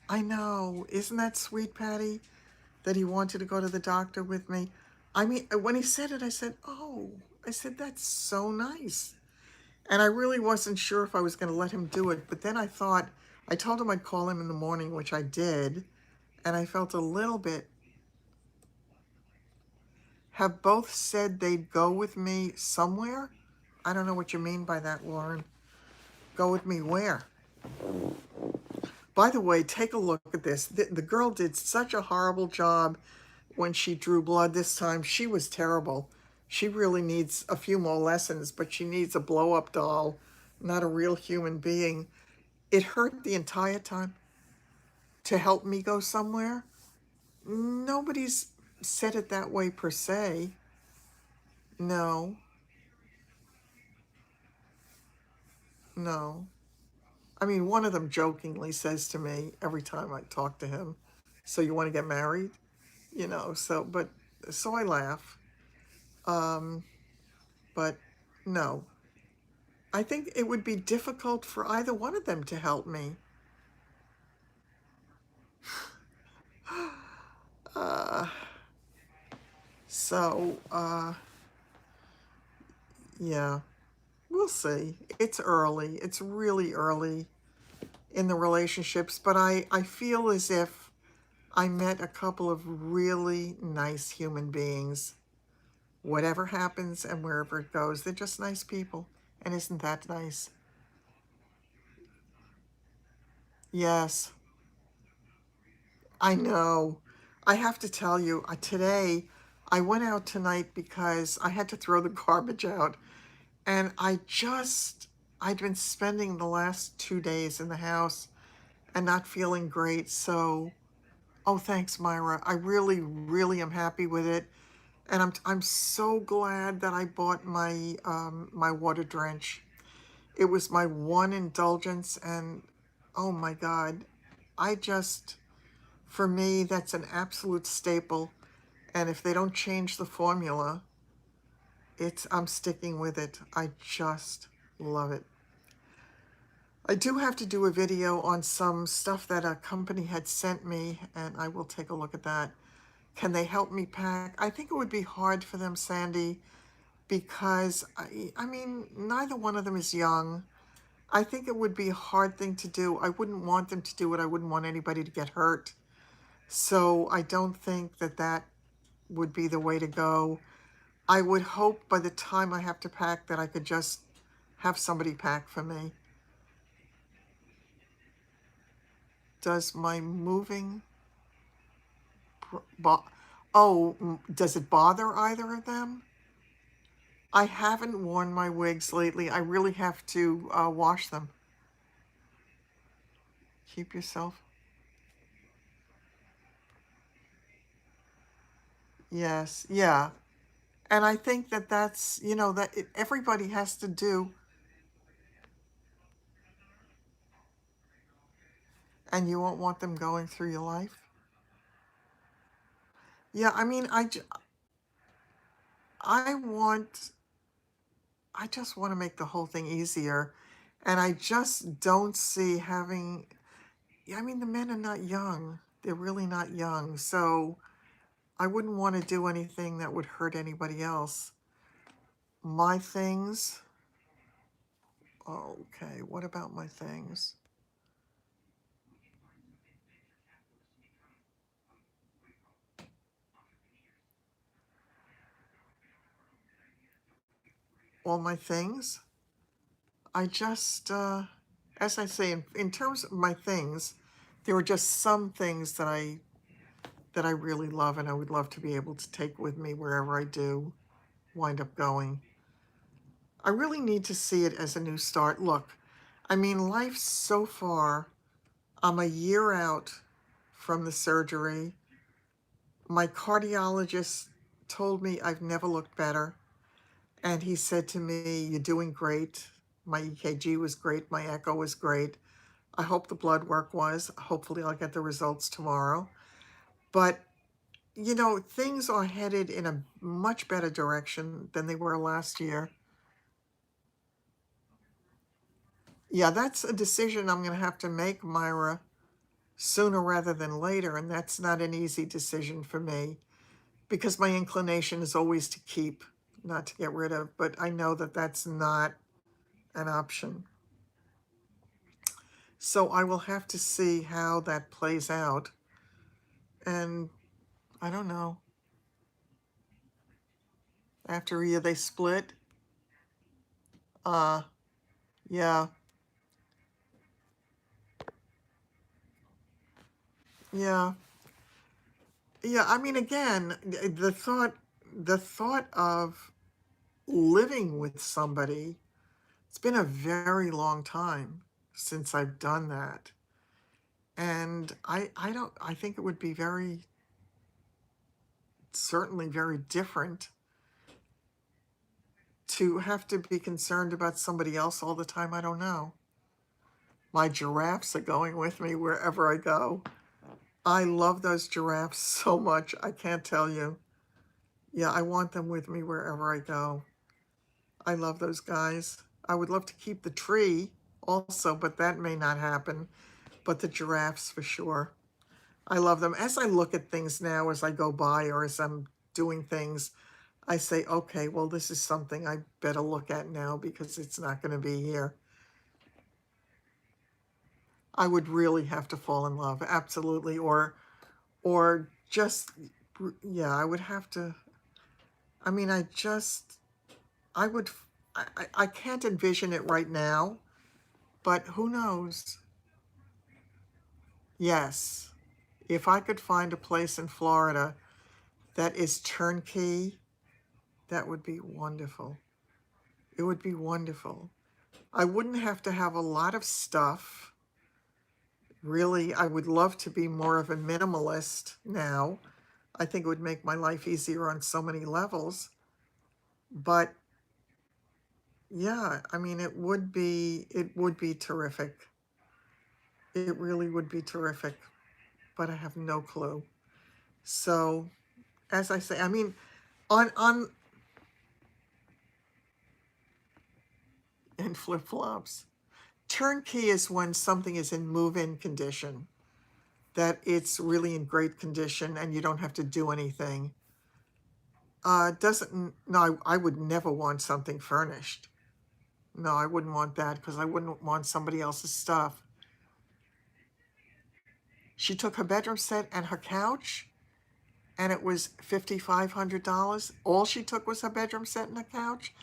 [SPEAKER 1] I know. Isn't that sweet, Patty, that he wanted to go to the doctor with me? I mean, when he said it, I said, oh, I said, that's so nice. And I really wasn't sure if I was going to let him do it. But then I thought, I told him I'd call him in the morning, which I did. And I felt a little bit, have both said they'd go with me somewhere? I don't know what you mean by that, Lauren. Go with me where? By the way, take a look at this. The girl did such a horrible job when she drew blood this time. She was terrible. She really needs a few more lessons, but she needs a blow-up doll, not a real human being. It hurt the entire time to help me go somewhere. Nobody's said it that way per se. No, no. I mean, one of them jokingly says to me every time I talk to him, "So you want to get married?" You know, so I laugh. Um, but no, I think it would be difficult for either one of them to help me. Uh, so, yeah, we'll see. It's early. It's really early in the relationships, but I feel as if I met a couple of really nice human beings. Whatever happens and wherever it goes, they're just nice people. And isn't that nice? Yes, I know. I have to tell you, today I went out tonight because I had to throw the garbage out. And I'd been spending the last 2 days in the house and not feeling great. So, oh, thanks, Myra. I really, really am happy with it. And I'm so glad that I bought my water drench. It was my one indulgence, and oh my God, I just, for me, that's an absolute staple. And if they don't change the formula, I'm sticking with it. I just love it. I do have to do a video on some stuff that a company had sent me, and I will take a look at that. Can they help me pack? I think it would be hard for them, Sandy, because I mean, neither one of them is young. I think it would be a hard thing to do. I wouldn't want them to do it. I wouldn't want anybody to get hurt. So I don't think that that would be the way to go. I would hope by the time I have to pack that I could just have somebody pack for me. Does my moving, does it bother either of them? I haven't worn my wigs lately. I really have to wash them. Keep yourself. Yes, yeah. And I think that everybody has to do, and you won't want them going through your life. Yeah, I mean, I want, I just want to make the whole thing easier. And I just don't see having, I mean, the men are not young. They're really not young. So I wouldn't want to do anything that would hurt anybody else. My things, okay, what about my things? All my things? I just, as I say, in terms of my things, there are just some things that I really love and I would love to be able to take with me wherever I do wind up going. I really need to see it as a new start. Look, I mean, life so far, I'm a year out from the surgery. My cardiologist told me I've never looked better. And he said to me, "You're doing great. My EKG was great. My echo was great. I hope the blood work was. Hopefully, I'll get the results tomorrow." But, things are headed in a much better direction than they were last year. Yeah, that's a decision I'm going to have to make, Myra, sooner rather than later. And that's not an easy decision for me because my inclination is always to keep, not to get rid of. But I know that that's not an option. So I will have to see how that plays out. And I don't know. After a year they split. Uh, yeah, yeah, yeah. I mean, again, the thought of living with somebody. It's been a very long time since I've done that, and I don't. I think it would be certainly very different to have to be concerned about somebody else all the time. I don't know. My giraffes are going with me wherever I go. I love those giraffes so much. I can't tell you. Yeah, I want them with me wherever I go. I love those guys. I would love to keep the tree also, but that may not happen. But the giraffes for sure. I love them. As I look at things now, as I go by or as I'm doing things, I say, okay, well, this is something I better look at now because it's not going to be here. I would really have to fall in love, absolutely, or just, yeah, I would have to. I mean, I would, I can't envision it right now, but who knows? Yes, if I could find a place in Florida that is turnkey, that would be wonderful. It would be wonderful. I wouldn't have to have a lot of stuff. Really, I would love to be more of a minimalist now. I think it would make my life easier on so many levels. But yeah, I mean, it would be terrific. It really would be terrific, but I have no clue. So, as I say, I mean, on in flip-flops. Turnkey is when something is in move-in condition, that it's really in great condition and you don't have to do anything. Doesn't no, I would never want something furnished. No, I wouldn't want that because I wouldn't want somebody else's stuff. She took her bedroom set and her couch, and it was $5,500. All she took was her bedroom set and a couch.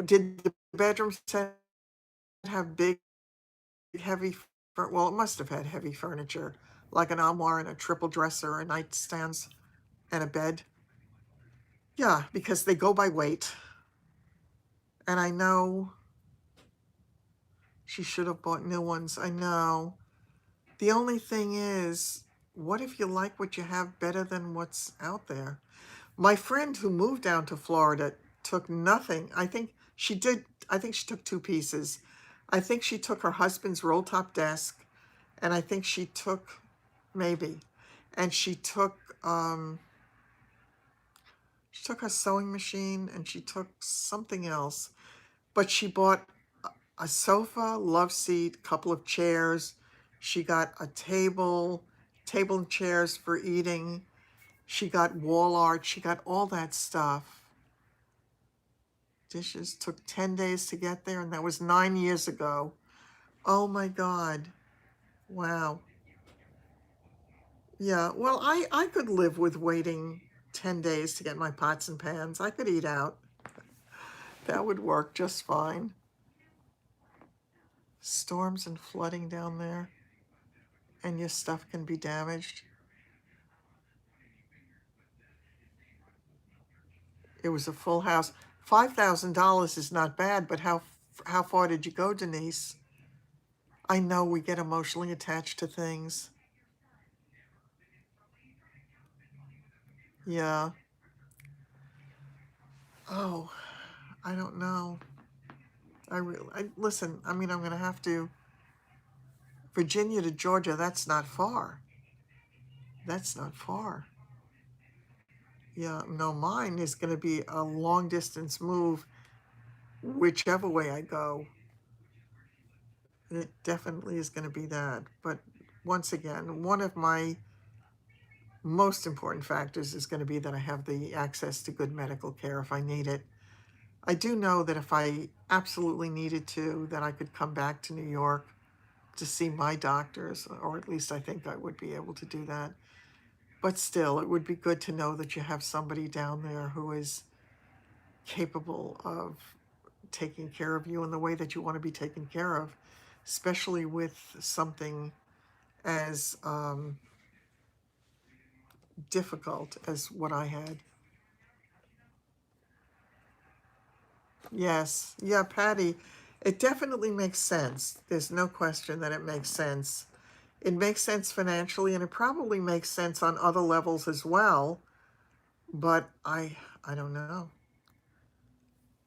[SPEAKER 1] Did the bedroom set have big, heavy? Well, it must have had heavy furniture, like an armoire and a triple dresser, and nightstands, and a bed. Yeah, because they go by weight. And I know she should have bought new ones. I know. The only thing is, what if you like what you have better than what's out there? My friend who moved down to Florida took nothing. I think she did. I think she took two pieces. I think she took her husband's roll top desk, and I think she took, maybe, and she took her sewing machine and she took something else. But she bought a sofa, love seat, couple of chairs. She got a table and chairs for eating. She got wall art. She got all that stuff. Dishes took 10 days to get there, and that was 9 years ago. Oh my God. Wow. Yeah, well, I could live with waiting 10 days to get my pots and pans. I could eat out. That would work just fine. Storms and flooding down there, and your stuff can be damaged. It was a full house. $5,000 is not bad, but how far did you go, Denise? I know we get emotionally attached to things. Yeah. Oh, I don't know. Listen, I mean, I'm going to have to, Virginia to Georgia, that's not far. That's not far. Yeah, no, mine is going to be a long distance move, whichever way I go. It definitely is going to be that. But once again, one of my most important factors is going to be that I have the access to good medical care if I need it. I do know that if I absolutely needed to, that I could come back to New York to see my doctors, or at least I think I would be able to do that. But still, it would be good to know that you have somebody down there who is capable of taking care of you in the way that you want to be taken care of, especially with something as difficult as what I had. Yes, yeah, Patty, it definitely makes sense. There's no question that it makes sense. It makes sense financially, and it probably makes sense on other levels as well. But I don't know.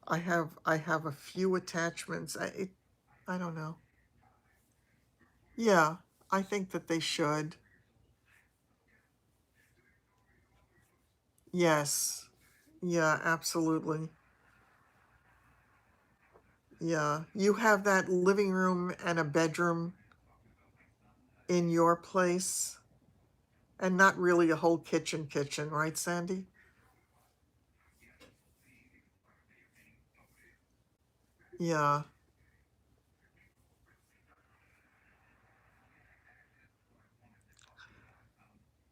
[SPEAKER 1] I have a few attachments. I don't know. Yeah, I think that they should. Yes. Yeah, absolutely. Yeah. You have that living room and a bedroom in your place and not really a whole kitchen, right, Sandy? Yeah.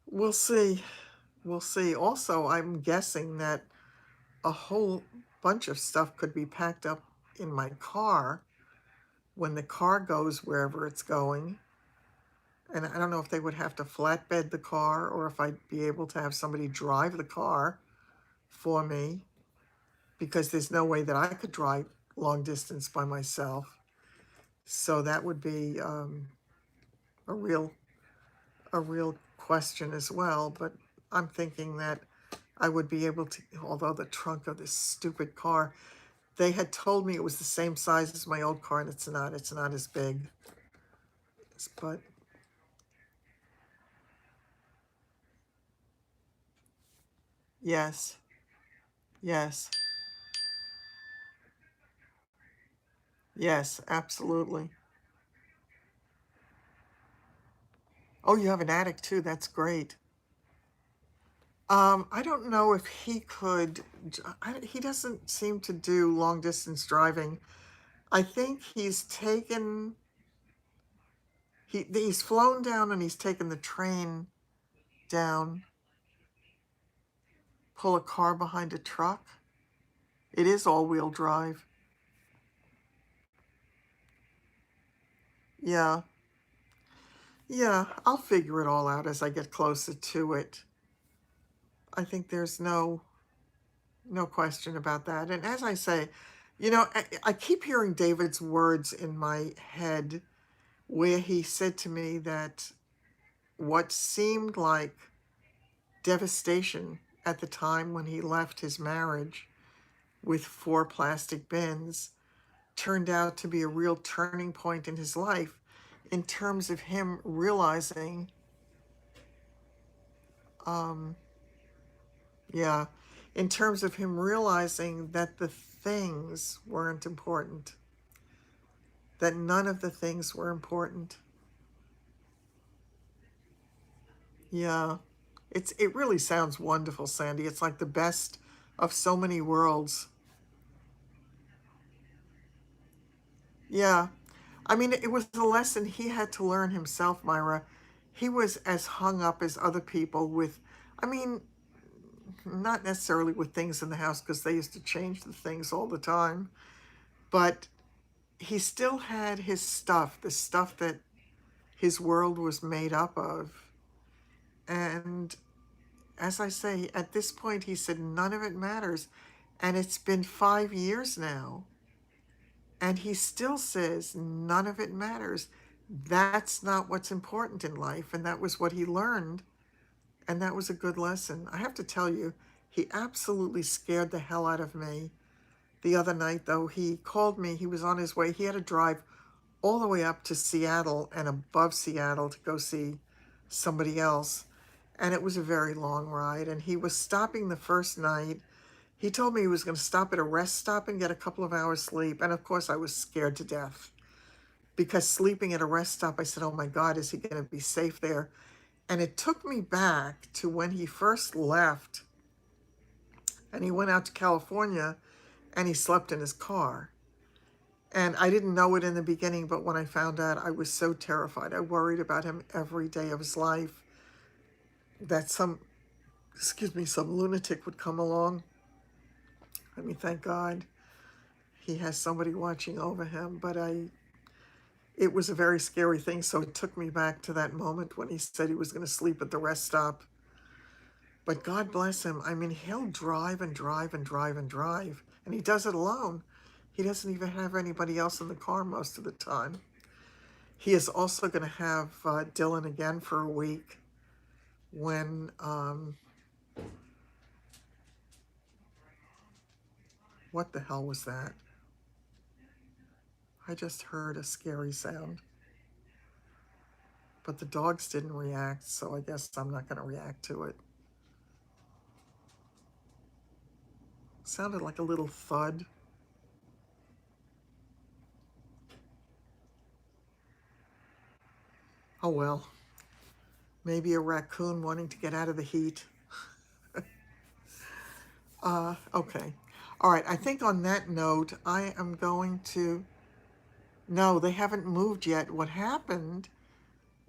[SPEAKER 1] We'll see. We'll see. Also, I'm guessing that a whole bunch of stuff could be packed up in my car when the car goes wherever it's going. And I don't know if they would have to flatbed the car or if I'd be able to have somebody drive the car for me because there's no way that I could drive long distance by myself. So that would be a real a real question as well. But I'm thinking that I would be able to, although the trunk of this stupid car, they had told me it was the same size as my old car, and it's not. It's not as big. But yes, yes, yes, absolutely. Oh, you have an attic too. That's great. I don't know if he could. He doesn't seem to do long distance driving. I think he's flown down and he's taken the train down, pull a car behind a truck. It is all wheel drive. Yeah, yeah. I'll figure it all out as I get closer to it. I think there's no question about that. And as I say, I keep hearing David's words in my head where he said to me that what seemed like devastation at the time when he left his marriage with 4 plastic bins turned out to be a real turning point in his life in terms of him realizing, um, yeah, in terms of him realizing that the things weren't important, that none of the things were important. Yeah. It really sounds wonderful, Sandy. It's like the best of so many worlds. Yeah. I mean, it was a lesson he had to learn himself, Myra. He was as hung up as other people with, I mean, not necessarily with things in the house because they used to change the things all the time, but he still had his stuff, the stuff that his world was made up of. And as I say, at this point, he said, none of it matters. And it's been 5 years now. And he still says, none of it matters. That's not what's important in life. And that was what he learned. And that was a good lesson. I have to tell you, He absolutely scared the hell out of me. The other night, though, he called me. He was on his way. He had to drive all the way up to Seattle and above Seattle to go see somebody else. And it was a very long ride. And he was stopping the first night. He told me he was going to stop at a rest stop and get a couple of hours sleep. And of course, I was scared to death because sleeping at a rest stop, I said, oh my God, is he going to be safe there? And it took me back to when he first left and he went out to California and he slept in his car. And I didn't know it in the beginning, but when I found out, I was so terrified. I worried about him every day of his life that some lunatic would come along. I mean, thank God he has somebody watching over him, but it was a very scary thing. So it took me back to that moment when he said he was going to sleep at the rest stop. But God bless him. I mean, he'll drive and drive and drive and drive, and he does it alone. He doesn't even have anybody else in the car most of the time. He is also going to have Dylan again for a week when, what the hell was that? I just heard a scary sound. But the dogs didn't react, so I guess I'm not going to react to it. Sounded like a little thud. Oh well, maybe a raccoon wanting to get out of the heat. Okay. All right, I think on that note, I am going to... No, they haven't moved yet. What happened?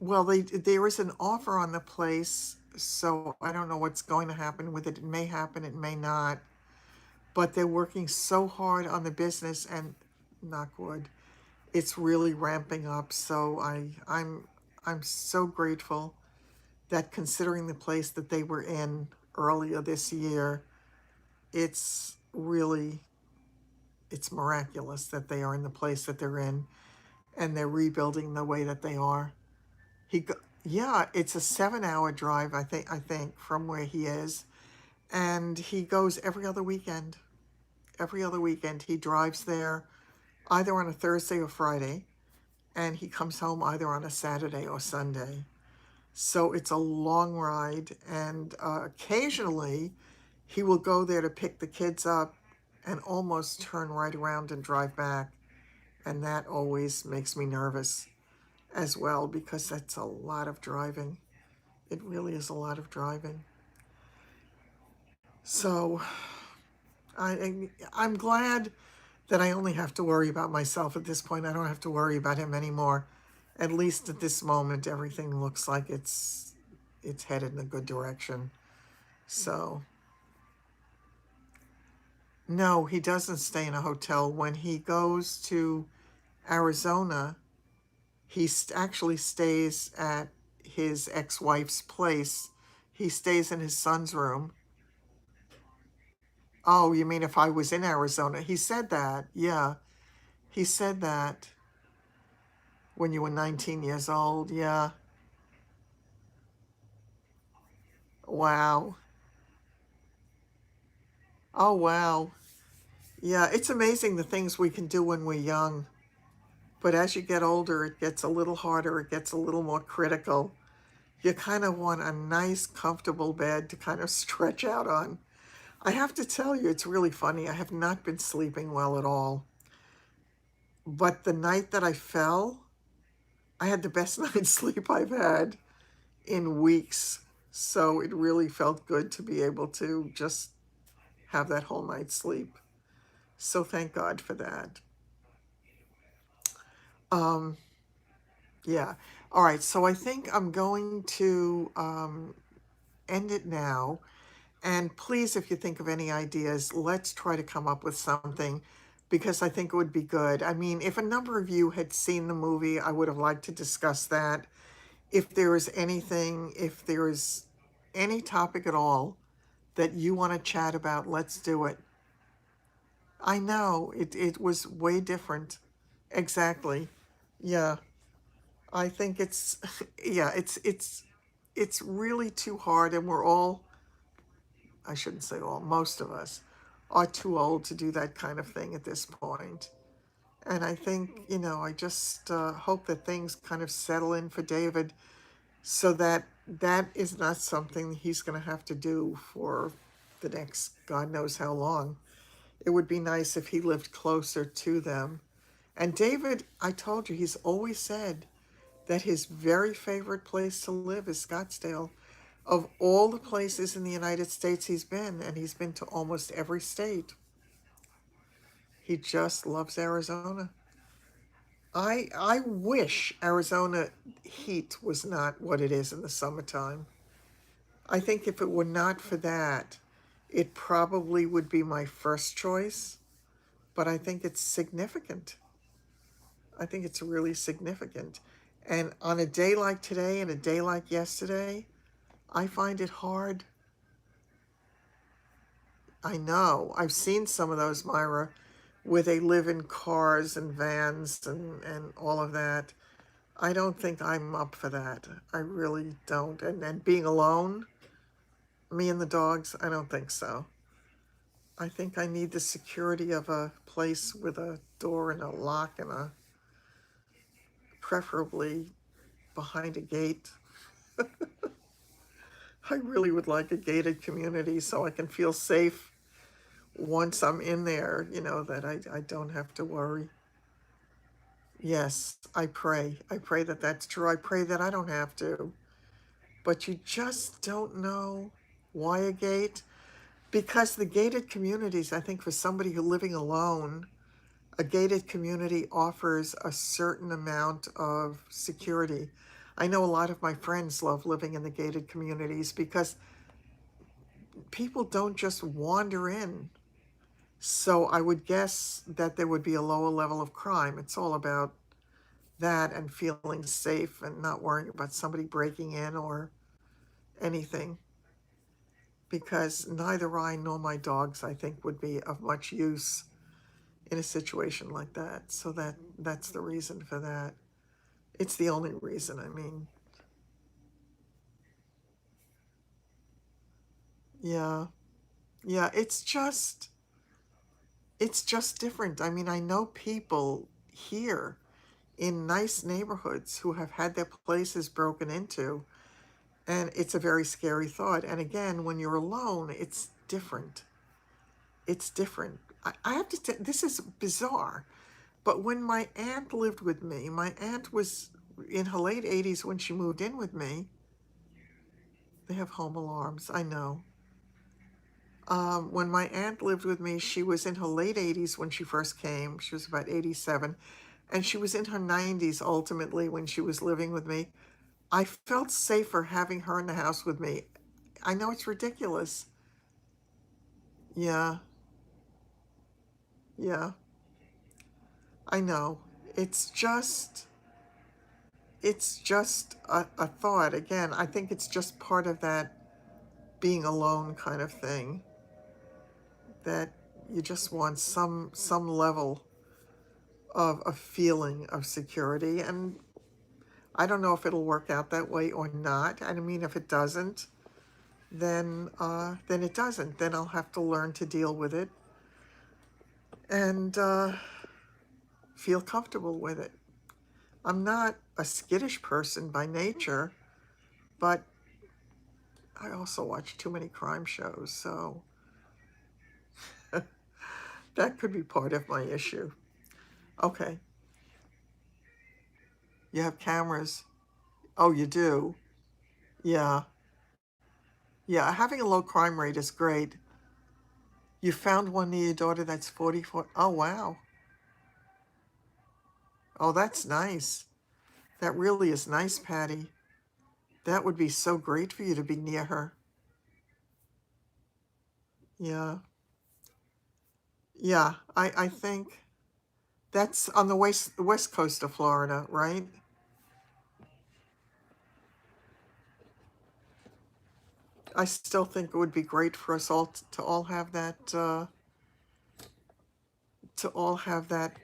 [SPEAKER 1] Well, there is an offer on the place, so I don't know what's going to happen with it. It may happen, it may not. But they're working so hard on the business, and knock wood, it's really ramping up. So I'm so grateful that considering the place that they were in earlier this year, it's really, it's miraculous that they are in the place that they're in and they're rebuilding the way that they are. Yeah, it's a 7-hour drive, I think, from where he is. And he goes every other weekend. Every other weekend he drives there either on a Thursday or Friday, and he comes home either on a Saturday or Sunday. So it's a long ride, and occasionally he will go there to pick the kids up and almost turn right around and drive back. And that always makes me nervous as well because that's a lot of driving. It really is a lot of driving. So I'm glad that I only have to worry about myself at this point. I don't have to worry about him anymore. At least at this moment, everything looks like it's headed in a good direction. So, no, he doesn't stay in a hotel. When he goes to Arizona, he actually stays at his ex-wife's place. He stays in his son's room. Oh, you mean if I was in Arizona? He said that. Yeah, he said that when you were 19 years old. Yeah. Wow. Oh, wow. Yeah, it's amazing the things we can do when we're young. But as you get older, it gets a little harder. It gets a little more critical. You kind of want a nice, comfortable bed to kind of stretch out on. I have to tell you, it's really funny. I have not been sleeping well at all. But the night that I fell, I had the best night's sleep I've had in weeks. So it really felt good to be able to just have that whole night's sleep. So thank God for that. Um, yeah. All right. So I think I'm going to end it now. And please, if you think of any ideas, let's try to come up with something because I think it would be good. I mean, if a number of you had seen the movie, I would have liked to discuss that. If there is anything, if there is any topic at all that you want to chat about, let's do it. I know it was way different. Exactly. Yeah. I think it's yeah, it's really too hard and we're all I shouldn't say all, most of us are too old to do that kind of thing at this point. And I think, I just hope that things kind of settle in for David so that that is not something he's going to have to do for the next God knows how long. It would be nice if he lived closer to them. And David, I told you, he's always said that his very favorite place to live is Scottsdale. Of all the places in the United States he's been, and he's been to almost every state, he just loves Arizona. I wish Arizona heat was not what it is in the summertime. I think if it were not for that, it probably would be my first choice, but I think it's significant. I think it's really significant. And on a day like today and a day like yesterday, I find it hard. I know. I've seen some of those, Myra, where they live in cars and vans and all of that. I don't think I'm up for that. I really don't. And being alone, me and the dogs, I don't think so. I think I need the security of a place with a door and a lock and preferably behind a gate. I really would like a gated community so I can feel safe once I'm in there, that I don't have to worry. Yes, I pray. I pray that that's true. I pray that I don't have to. But you just don't know why a gate. Because the gated communities, I think for somebody who's living alone, a gated community offers a certain amount of security. I know a lot of my friends love living in the gated communities because people don't just wander in. So I would guess that there would be a lower level of crime. It's all about that and feeling safe and not worrying about somebody breaking in or anything. Because neither I nor my dogs, I think, would be of much use in a situation like that. So that's the reason for that. It's the only reason, I mean. Yeah. Yeah, it's just different. I mean, I know people here in nice neighborhoods who have had their places broken into, and it's a very scary thought. And again, when you're alone, it's different. It's different. I have to say, this is bizarre, but when my aunt lived with me, my aunt was in her late 80s when she moved in with me. They have home alarms, I know. When my aunt lived with me, she was in her late 80s when she first came. She was about 87. And she was in her 90s ultimately when she was living with me. I felt safer having her in the house with me. I know it's ridiculous. Yeah, yeah, I know. It's just, it's just a thought. Again, I think it's just part of that being alone kind of thing that you just want some level of a feeling of security. And I don't know if it'll work out that way or not. I mean, if it doesn't, then it doesn't. Then I'll have to learn to deal with it and feel comfortable with it. I'm not a skittish person by nature, but I also watch too many crime shows, so that could be part of my issue. Okay, you have cameras. Oh, you do? Yeah. Yeah, having a low crime rate is great. You found one near your daughter that's 44. Oh, wow. Oh, that's nice. That really is nice, Patty. That would be so great for you to be near her. Yeah. Yeah, I think that's on the west coast of Florida, right? I still think it would be great for us all to all have that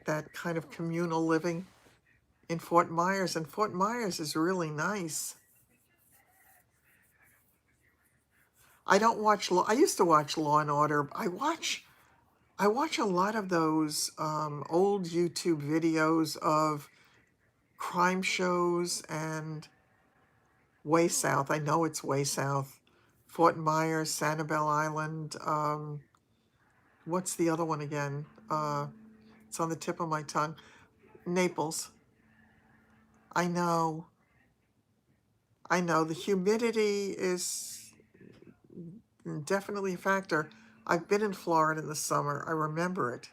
[SPEAKER 1] that kind of communal living in Fort Myers. And Fort Myers is really nice. I don't watch law. I used to watch Law and Order. I watch a lot of those old YouTube videos of crime shows and Way South. I know it's Way South. Fort Myers, Sanibel Island. What's the other one again? It's on the tip of my tongue. Naples. I know. I know. The humidity is definitely a factor. I've been in Florida in the summer. I remember it.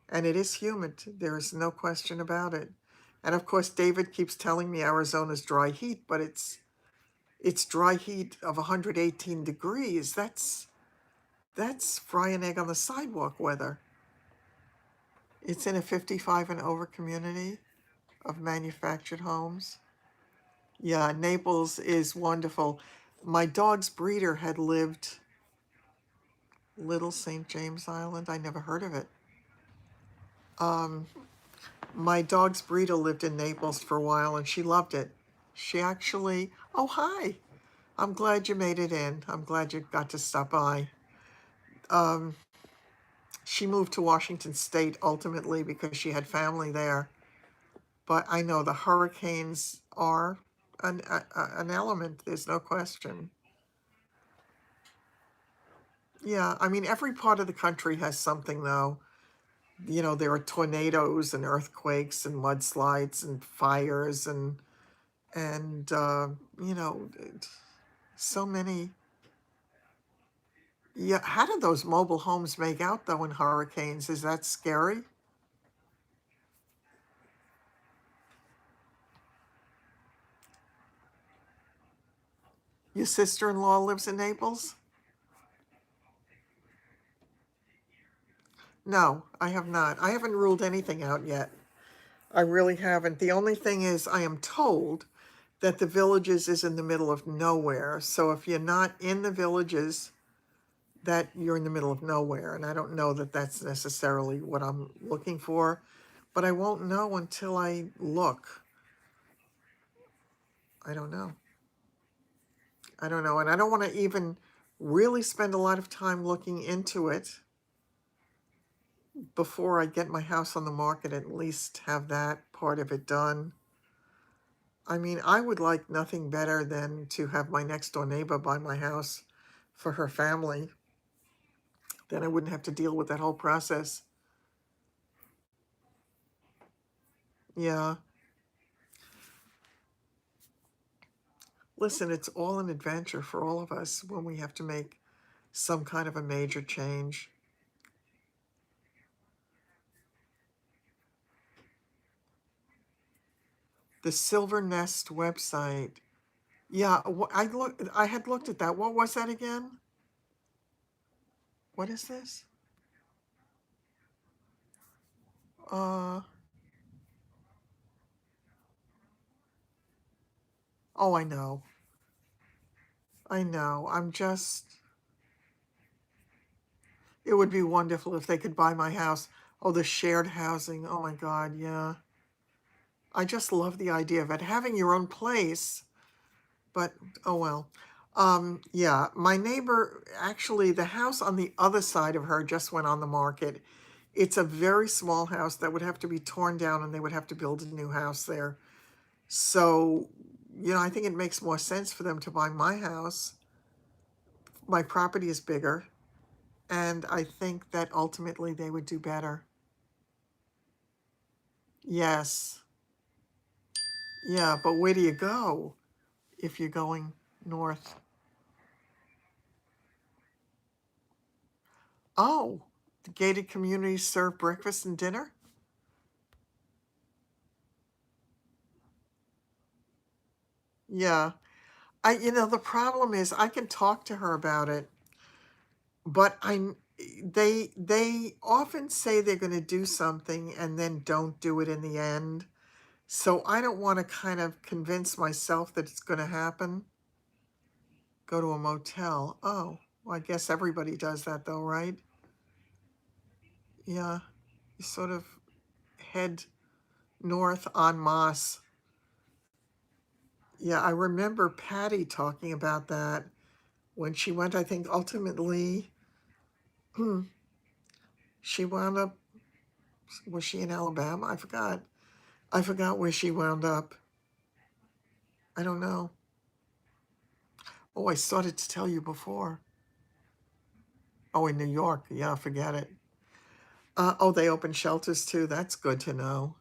[SPEAKER 1] And it is humid. There is no question about it. And of course, David keeps telling me Arizona's dry heat, but it's dry heat of 118 degrees. That's fry an egg on the sidewalk weather. It's in a 55 and over community of manufactured homes. Yeah, Naples is wonderful. My dog's breeder had lived Little St. James Island. I never heard of it. My dog's breeder lived in Naples for a while and she loved it. She actually, oh, hi. I'm glad you made it in. I'm glad you got to stop by. She moved to Washington State ultimately because she had family there. But I know the hurricanes are an element. There's no question. Yeah, I mean, every part of the country has something, though. You know, there are tornadoes and earthquakes and mudslides and fires and you know, so many. Yeah, how do those mobile homes make out though in hurricanes? Is that scary? Your sister-in-law lives in Naples? No, I have not. I haven't ruled anything out yet. I really haven't. The only thing is, I am told that the villages is in the middle of nowhere. So if you're not in the villages, that you're in the middle of nowhere. And I don't know that that's necessarily what I'm looking for, but I won't know until I look. I don't know. I don't know. And I don't want to even really spend a lot of time looking into it before I get my house on the market, at least have that part of it done. I mean, I would like nothing better than to have my next door neighbor buy my house for her family. Then I wouldn't have to deal with that whole process. Yeah. Listen, it's all an adventure for all of us when we have to make some kind of a major change. The Silver Nest website. Yeah, I had looked at that. What was that again? What is this? Uh, oh, I know. I know. It would be wonderful if they could buy my house. Oh, the shared housing. Oh my God, yeah. I just love the idea of it. Having your own place, but oh well. Yeah, my neighbor, actually, the house on the other side of her just went on the market. It's a very small house that would have to be torn down and they would have to build a new house there. So, you know, I think it makes more sense for them to buy my house. My property is bigger, and I think that ultimately they would do better. Yes. Yeah, but where do you go if you're going north? Oh, the gated communities serve breakfast and dinner? Yeah. You know, the problem is I can talk to her about it, but they often say they're going to do something and then don't do it in the end. So I don't want to kind of convince myself that it's going to happen. Go to a motel. Oh, well, I guess everybody does that though, right? Yeah. You sort of head north en masse. Yeah, I remember Patty talking about that when she went, I think ultimately she wound up, was she in Alabama? I forgot. I forgot where she wound up. I don't know. Oh, I started to tell you before. Oh, in New York. Yeah, forget it. Oh, they open shelters too. That's good to know.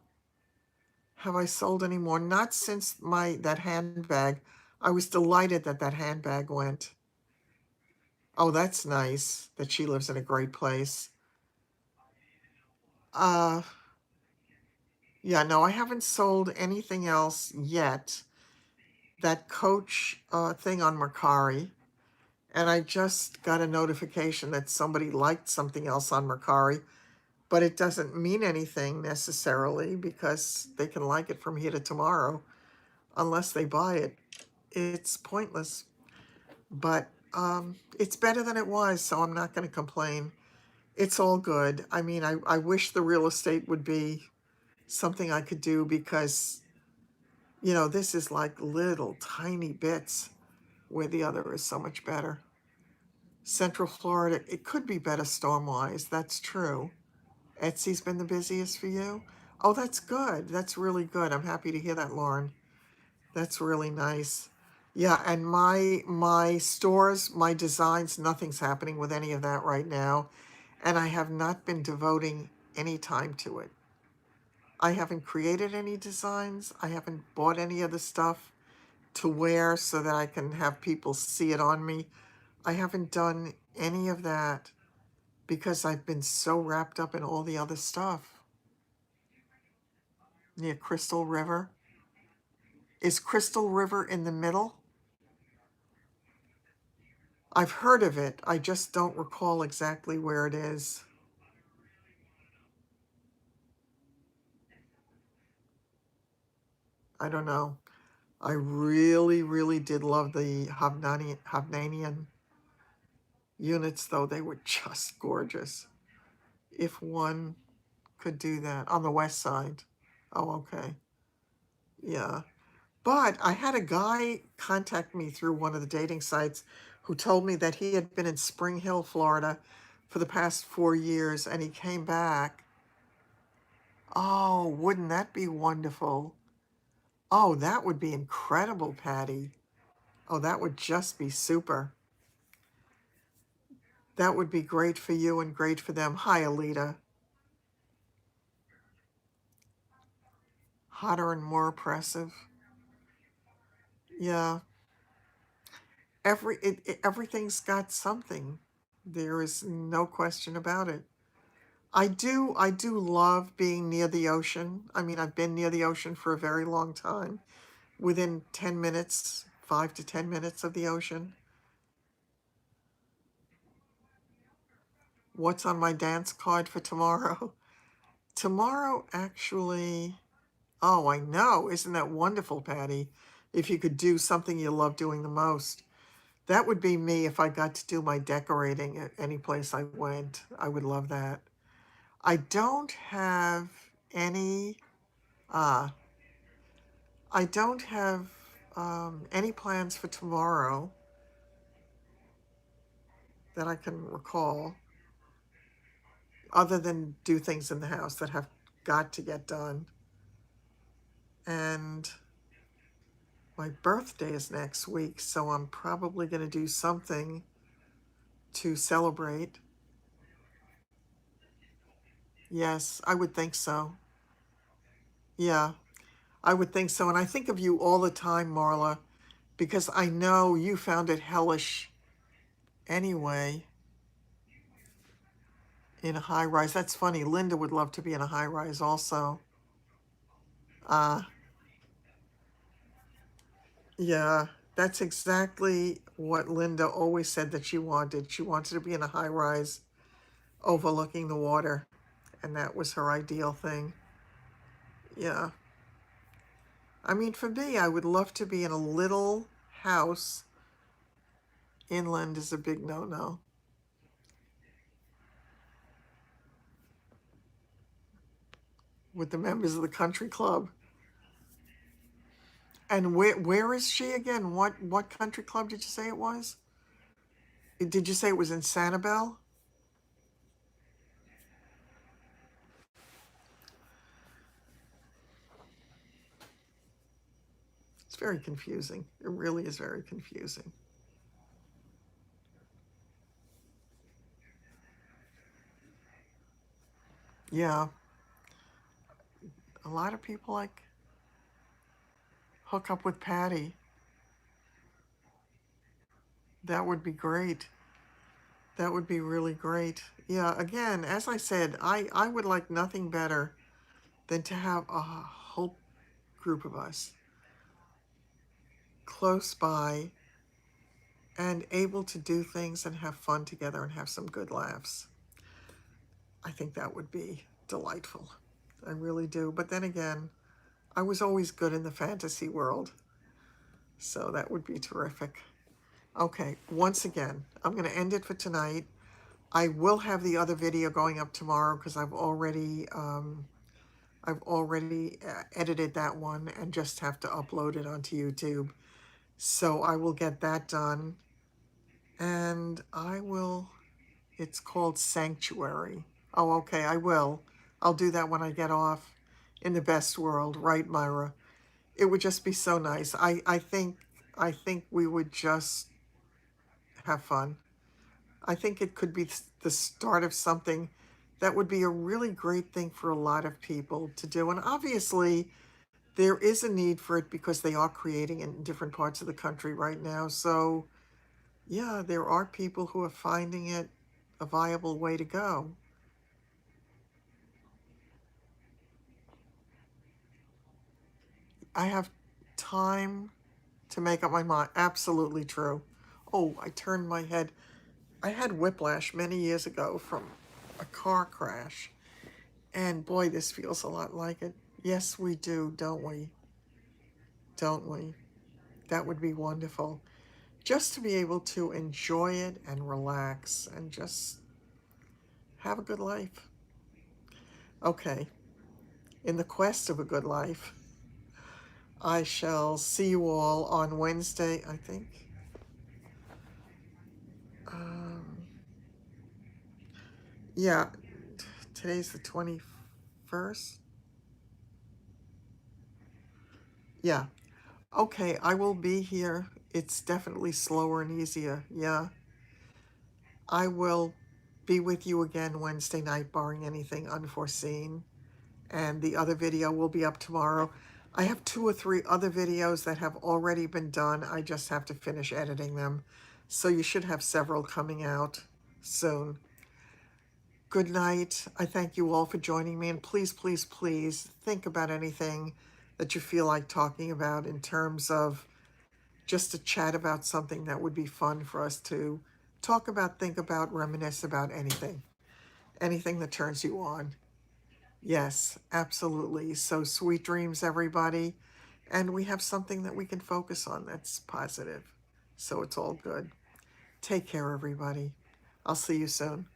[SPEAKER 1] Have I sold any more? Not since that handbag. I was delighted that that handbag went. Oh, that's nice that she lives in a great place. Uh, yeah, no, I haven't sold anything else yet. That Coach thing on Mercari, and I just got a notification that somebody liked something else on Mercari, but it doesn't mean anything necessarily because they can like it from here to tomorrow. Unless they buy it, it's pointless. But it's better than it was, so I'm not going to complain. It's all good. I mean, I wish the real estate would be something I could do because, this is like little tiny bits where the other is so much better. Central Florida, it could be better storm-wise. That's true. Etsy's been the busiest for you? Oh, that's good. That's really good. I'm happy to hear that, Lauren. That's really nice. Yeah, and my stores, my designs, nothing's happening with any of that right now, and I have not been devoting any time to it. I haven't created any designs. I haven't bought any of the stuff to wear so that I can have people see it on me. I haven't done any of that because I've been so wrapped up in all the other stuff. Near Crystal River. Is Crystal River in the middle? I've heard of it. I just don't recall exactly where it is. I don't know. I really, really did love the Hovnanian units, though. They were just gorgeous. If one could do that on the west side. Oh, okay. Yeah. But I had a guy contact me through one of the dating sites who told me that he had been in Spring Hill, Florida for the past 4 years and he came back. Oh, wouldn't that be wonderful? Oh, that would be incredible, Patty. Oh, that would just be super. That would be great for you and great for them. Hi, Alita. Hotter and more oppressive. Yeah. Everything's got something. There is no question about it. I do love being near the ocean. I mean, I've been near the ocean for a very long time. Within 10 minutes, 5 to 10 minutes of the ocean. What's on my dance card for tomorrow? Tomorrow, actually, oh, I know. Isn't that wonderful, Patty? If you could do something you love doing the most. That would be me if I got to do my decorating at any place I went. I would love that. I don't have any, uh, I don't have any plans for tomorrow that I can recall, other than do things in the house that have got to get done. And my birthday is next week, so I'm probably going to do something to celebrate. Yes, I would think so. Yeah, I would think so. And I think of you all the time, Marla, because I know you found it hellish anyway in a high rise. That's funny. Linda would love to be in a high rise also. Uh, yeah, that's exactly what Linda always said that she wanted. She wanted to be in a high rise overlooking the water, and that was her ideal thing. Yeah. I mean, for me, I would love to be in a little house. Inland is a big no-no. With the members of the country club. And where is she again? What country club did you say it was? Did you say it was in Sanibel? It's very confusing. It really is very confusing. Yeah, a lot of people like hook up with Patty. That would be great. That would be really great. Yeah, again, as I said, I would like nothing better than to have a whole group of us close by and able to do things and have fun together and have some good laughs. I think that would be delightful. I really do. But then again, I was always good in the fantasy world, so that would be terrific. Okay, once again, I'm going to end it for tonight. I will have the other video going up tomorrow because I've already edited that one and just have to upload it onto YouTube. So I will get that done, and I will. It's called Sanctuary. Oh, okay, I will. I'll do that when I get off. In the best world, right, Myra? It would just be so nice. I think we would just have fun. I think it could be the start of something that would be a really great thing for a lot of people to do. And obviously, there is a need for it because they are creating it in different parts of the country right now. So, yeah, there are people who are finding it a viable way to go. I have time to make up my mind. Absolutely true. Oh, I turned my head. I had whiplash many years ago from a car crash. And boy, this feels a lot like it. Yes, we do, don't we? Don't we? That would be wonderful. Just to be able to enjoy it and relax and just have a good life. Okay, in the quest of a good life, I shall see you all on Wednesday, I think. Um, yeah, today's the 21st. Yeah. Okay, I will be here. It's definitely slower and easier. Yeah. I will be with you again Wednesday night, barring anything unforeseen. And the other video will be up tomorrow. I have 2 or 3 other videos that have already been done. I just have to finish editing them. So you should have several coming out soon. Good night. I thank you all for joining me. And please, please, please think about anything that you feel like talking about in terms of just to chat about something that would be fun for us to talk about, think about, reminisce about anything. Anything that turns you on. Yes, absolutely. So sweet dreams, everybody. And we have something that we can focus on that's positive. So it's all good. Take care, everybody. I'll see you soon.